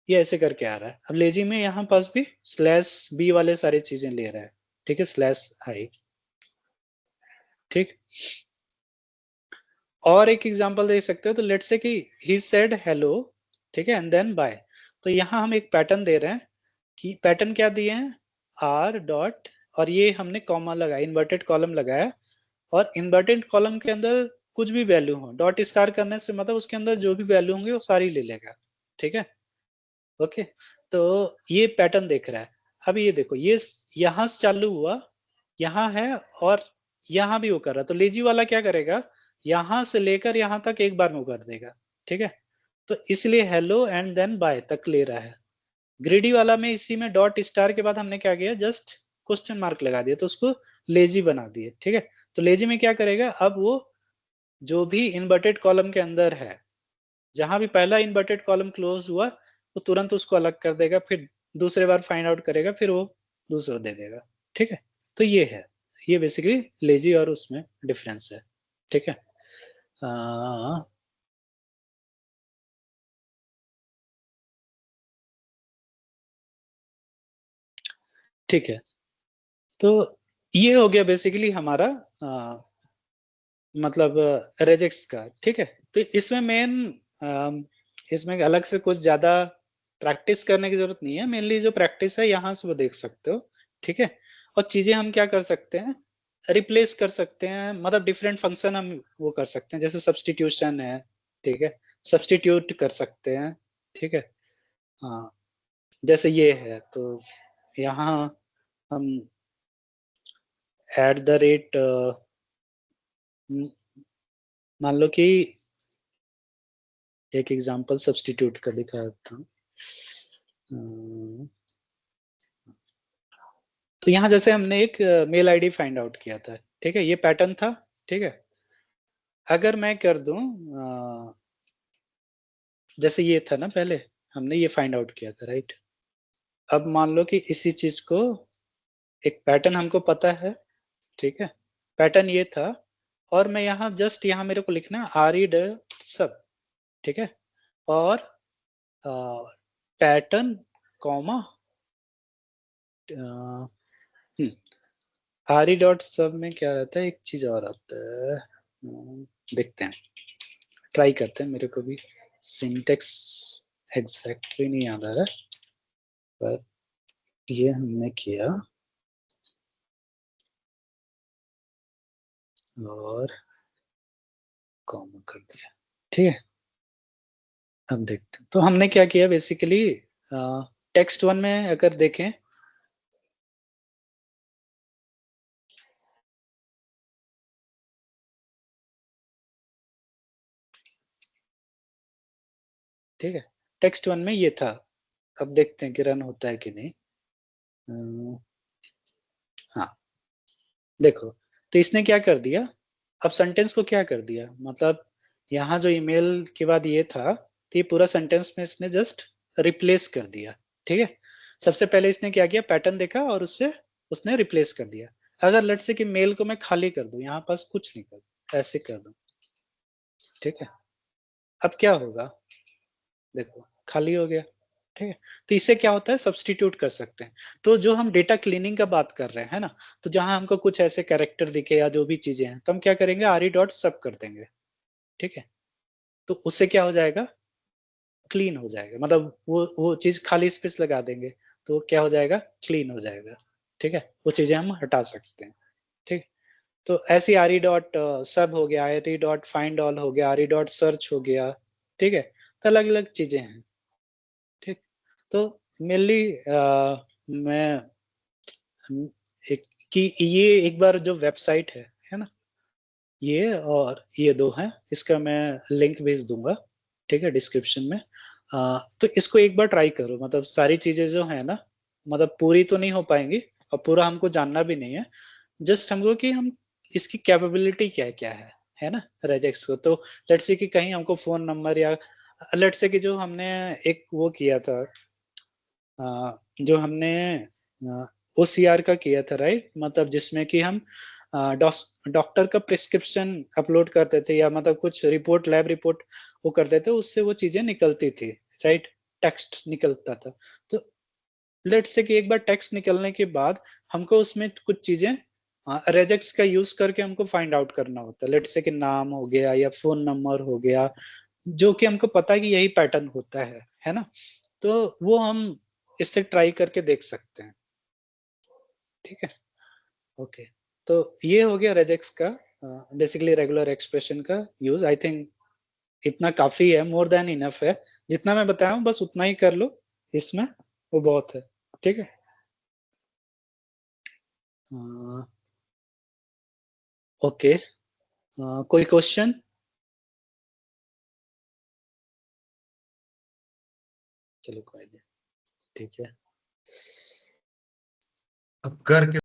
ये ऐसे करके आ रहा है। अब लेजी में यहाँ पास भी स्लैश बी वाले सारी चीजें ले रहा है, ठीक है, स्लैश आई, ठीक। और एक एग्जांपल देख सकते हो, तो लेट्स से कि ही सेड हेलो, ठीक है, एंड देन बाय। तो यहाँ हम एक पैटर्न दे रहे हैं कि पैटर्न क्या दिए हैं, आर डॉट, और ये हमने कॉमा लगाया, इन्वर्टेड कॉलम लगाया, और इन्वर्टेड कॉलम के अंदर कुछ भी वैल्यू हो, डॉट स्टार करने से मतलब उसके अंदर जो भी वैल्यू होंगे वो सारी ले लेगा, ठीक है, ओके। तो ये पैटर्न देख रहा है। अब ये देखो, ये यहां से चालू हुआ, यहाँ है, और यहाँ भी वो कर रहा है। तो लेजी वाला क्या करेगा, यहां से लेकर यहाँ तक एक बार में वो कर देगा, ठीक है। तो इसलिए हेलो एंड देन बाय तक ले रहा है। ग्रीडी वाला में इसी में डॉट स्टार के बाद हमने क्या किया, जस्ट क्वेश्चन मार्क लगा दिया, तो उसको लेजी बना दिए, ठीक है। तो लेजी में क्या करेगा, अब वो जो भी इन्वर्टेड कॉलम के अंदर है, जहां भी पहला इन्वर्टेड कॉलम क्लोज हुआ वो तुरंत उसको अलग कर देगा, फिर दूसरे बार फाइंड आउट करेगा, फिर वो दूसरा दे देगा, ठीक है। तो ये है, ये बेसिकली लेजी और उसमें डिफरेंस है, ठीक है। ठीक है, तो ये हो गया बेसिकली हमारा मतलब रेजेक्स का, ठीक है। तो इसमें मेन इसमें अलग से कुछ ज्यादा प्रैक्टिस करने की जरूरत नहीं है, मेनली जो प्रैक्टिस है यहाँ से वो देख सकते हो, ठीक है। और चीजें हम क्या कर सकते हैं, रिप्लेस कर सकते हैं, मतलब डिफरेंट फंक्शन हम वो कर सकते हैं, जैसे सब्सटीट्यूशन है, ठीक है, सब्सटीट्यूट कर सकते हैं, ठीक है। हाँ, जैसे ये है, तो यहाँ हम एट द रेट मान लो कि एक एग्जांपल सब्सटीट्यूट का दिखाता हूँ। तो यहाँ जैसे हमने एक मेल आईडी फाइंड आउट किया था, ठीक है, ये पैटर्न था, ठीक है। अगर मैं कर दूं जैसे ये था ना, पहले हमने ये फाइंड आउट किया था, राइट। अब मान लो कि इसी चीज को एक पैटर्न हमको पता है, ठीक है, पैटर्न ये था, और मैं यहाँ जस्ट यहाँ मेरे को लिखना है आर ई सब, ठीक है, और pattern comma R E dot सब में क्या रहता है, एक चीज और आता है, देखते हैं, ट्राई करते हैं, मेरे को भी सिंटेक्स एग्जैक्टली नहीं याद आ रहा, पर ये हमने किया और कॉमा कर दिया, ठीक है। अब देखते हैं, तो हमने क्या किया बेसिकली, टेक्स्ट वन में अगर देखें, ठीक है, टेक्स्ट वन में ये था। अब देखते हैं कि रन होता है कि नहीं। हाँ, देखो, तो इसने क्या कर दिया, अब सेंटेंस को क्या कर दिया, मतलब यहाँ जो ईमेल के बाद ये था, तो ये पूरा सेंटेंस में इसने जस्ट रिप्लेस कर दिया, ठीक है। सबसे पहले इसने क्या किया, पैटर्न देखा और उससे उसने रिप्लेस कर दिया। अगर लेट्स से कि मेल को मैं खाली कर दूं, यहाँ पास कुछ नहीं कर, ऐसे कर दूं, ठीक है। अब क्या होगा, देखो खाली हो गया, ठीक है। तो इससे क्या होता है, सब्सटीट्यूट कर सकते हैं। तो जो हम डेटा क्लीनिंग का बात कर रहे हैं ना, तो जहां हमको कुछ ऐसे कैरेक्टर दिखे या जो भी चीजें हैं, तो हम क्या करेंगे, आर ई डॉट सब कर देंगे, ठीक है। तो उससे क्या हो जाएगा, क्लीन हो जाएगा, मतलब वो चीज खाली स्पेस लगा देंगे तो क्या हो जाएगा, क्लीन हो जाएगा। ठीक है, वो चीजें हम हटा सकते हैं। ठीक, तो ऐसी आरी डॉट सब हो गया, आरी डॉट फाइंड ऑल हो गया, आरी डॉट सर्च हो गया। ठीक है, तो अलग अलग चीजें हैं। ठीक, तो मेनली मैं एक कि ये एक बार जो वेबसाइट है ना, ये और ये दो हैं, इसका मैं लिंक भेज दूंगा। ठीक है, डिस्क्रिप्शन में। तो इसको एक बार ट्राई करो, मतलब सारी चीजें जो है ना, मतलब पूरी तो नहीं हो पाएंगी और पूरा हमको जानना भी नहीं है, जस्ट हमको कि हम इसकी कैपेबिलिटी क्या क्या है ना, रेजेक्स को। तो लेट्स से कि कहीं हमको फोन नंबर या लेट्स से कि जो हमने एक वो किया था, जो हमने OCR का किया था, राइट, मतलब जिसमें कि हम डॉक्टर का प्रिस्क्रिप्शन अपलोड करते थे या मतलब कुछ रिपोर्ट, लैब रिपोर्ट वो करते थे, उससे वो चीजें निकलती थी, राइट, टेक्स्ट निकलता था। तो लेट्स से कि एक बार टेक्स्ट निकलने के बाद हमको उसमें कुछ चीजें रेजेक्स का यूज करके हमको फाइंड आउट करना होता है। लेट्स से कि नाम हो गया या फोन नंबर हो गया, जो कि हमको पता है कि यही पैटर्न होता है ना, तो वो हम इससे ट्राई करके देख सकते हैं। ठीक है, ओके। तो ये हो गया रेजेक्स का, बेसिकली रेगुलर एक्सप्रेशन का यूज। आई थिंक इतना काफी है, मोर देन इनफ है, जितना मैं बताया हूँ बस उतना ही कर लो इसमें, वो बहुत है। ठीक है, ओके, कोई क्वेश्चन? चलो कोई नहीं, ठीक है।
अब करके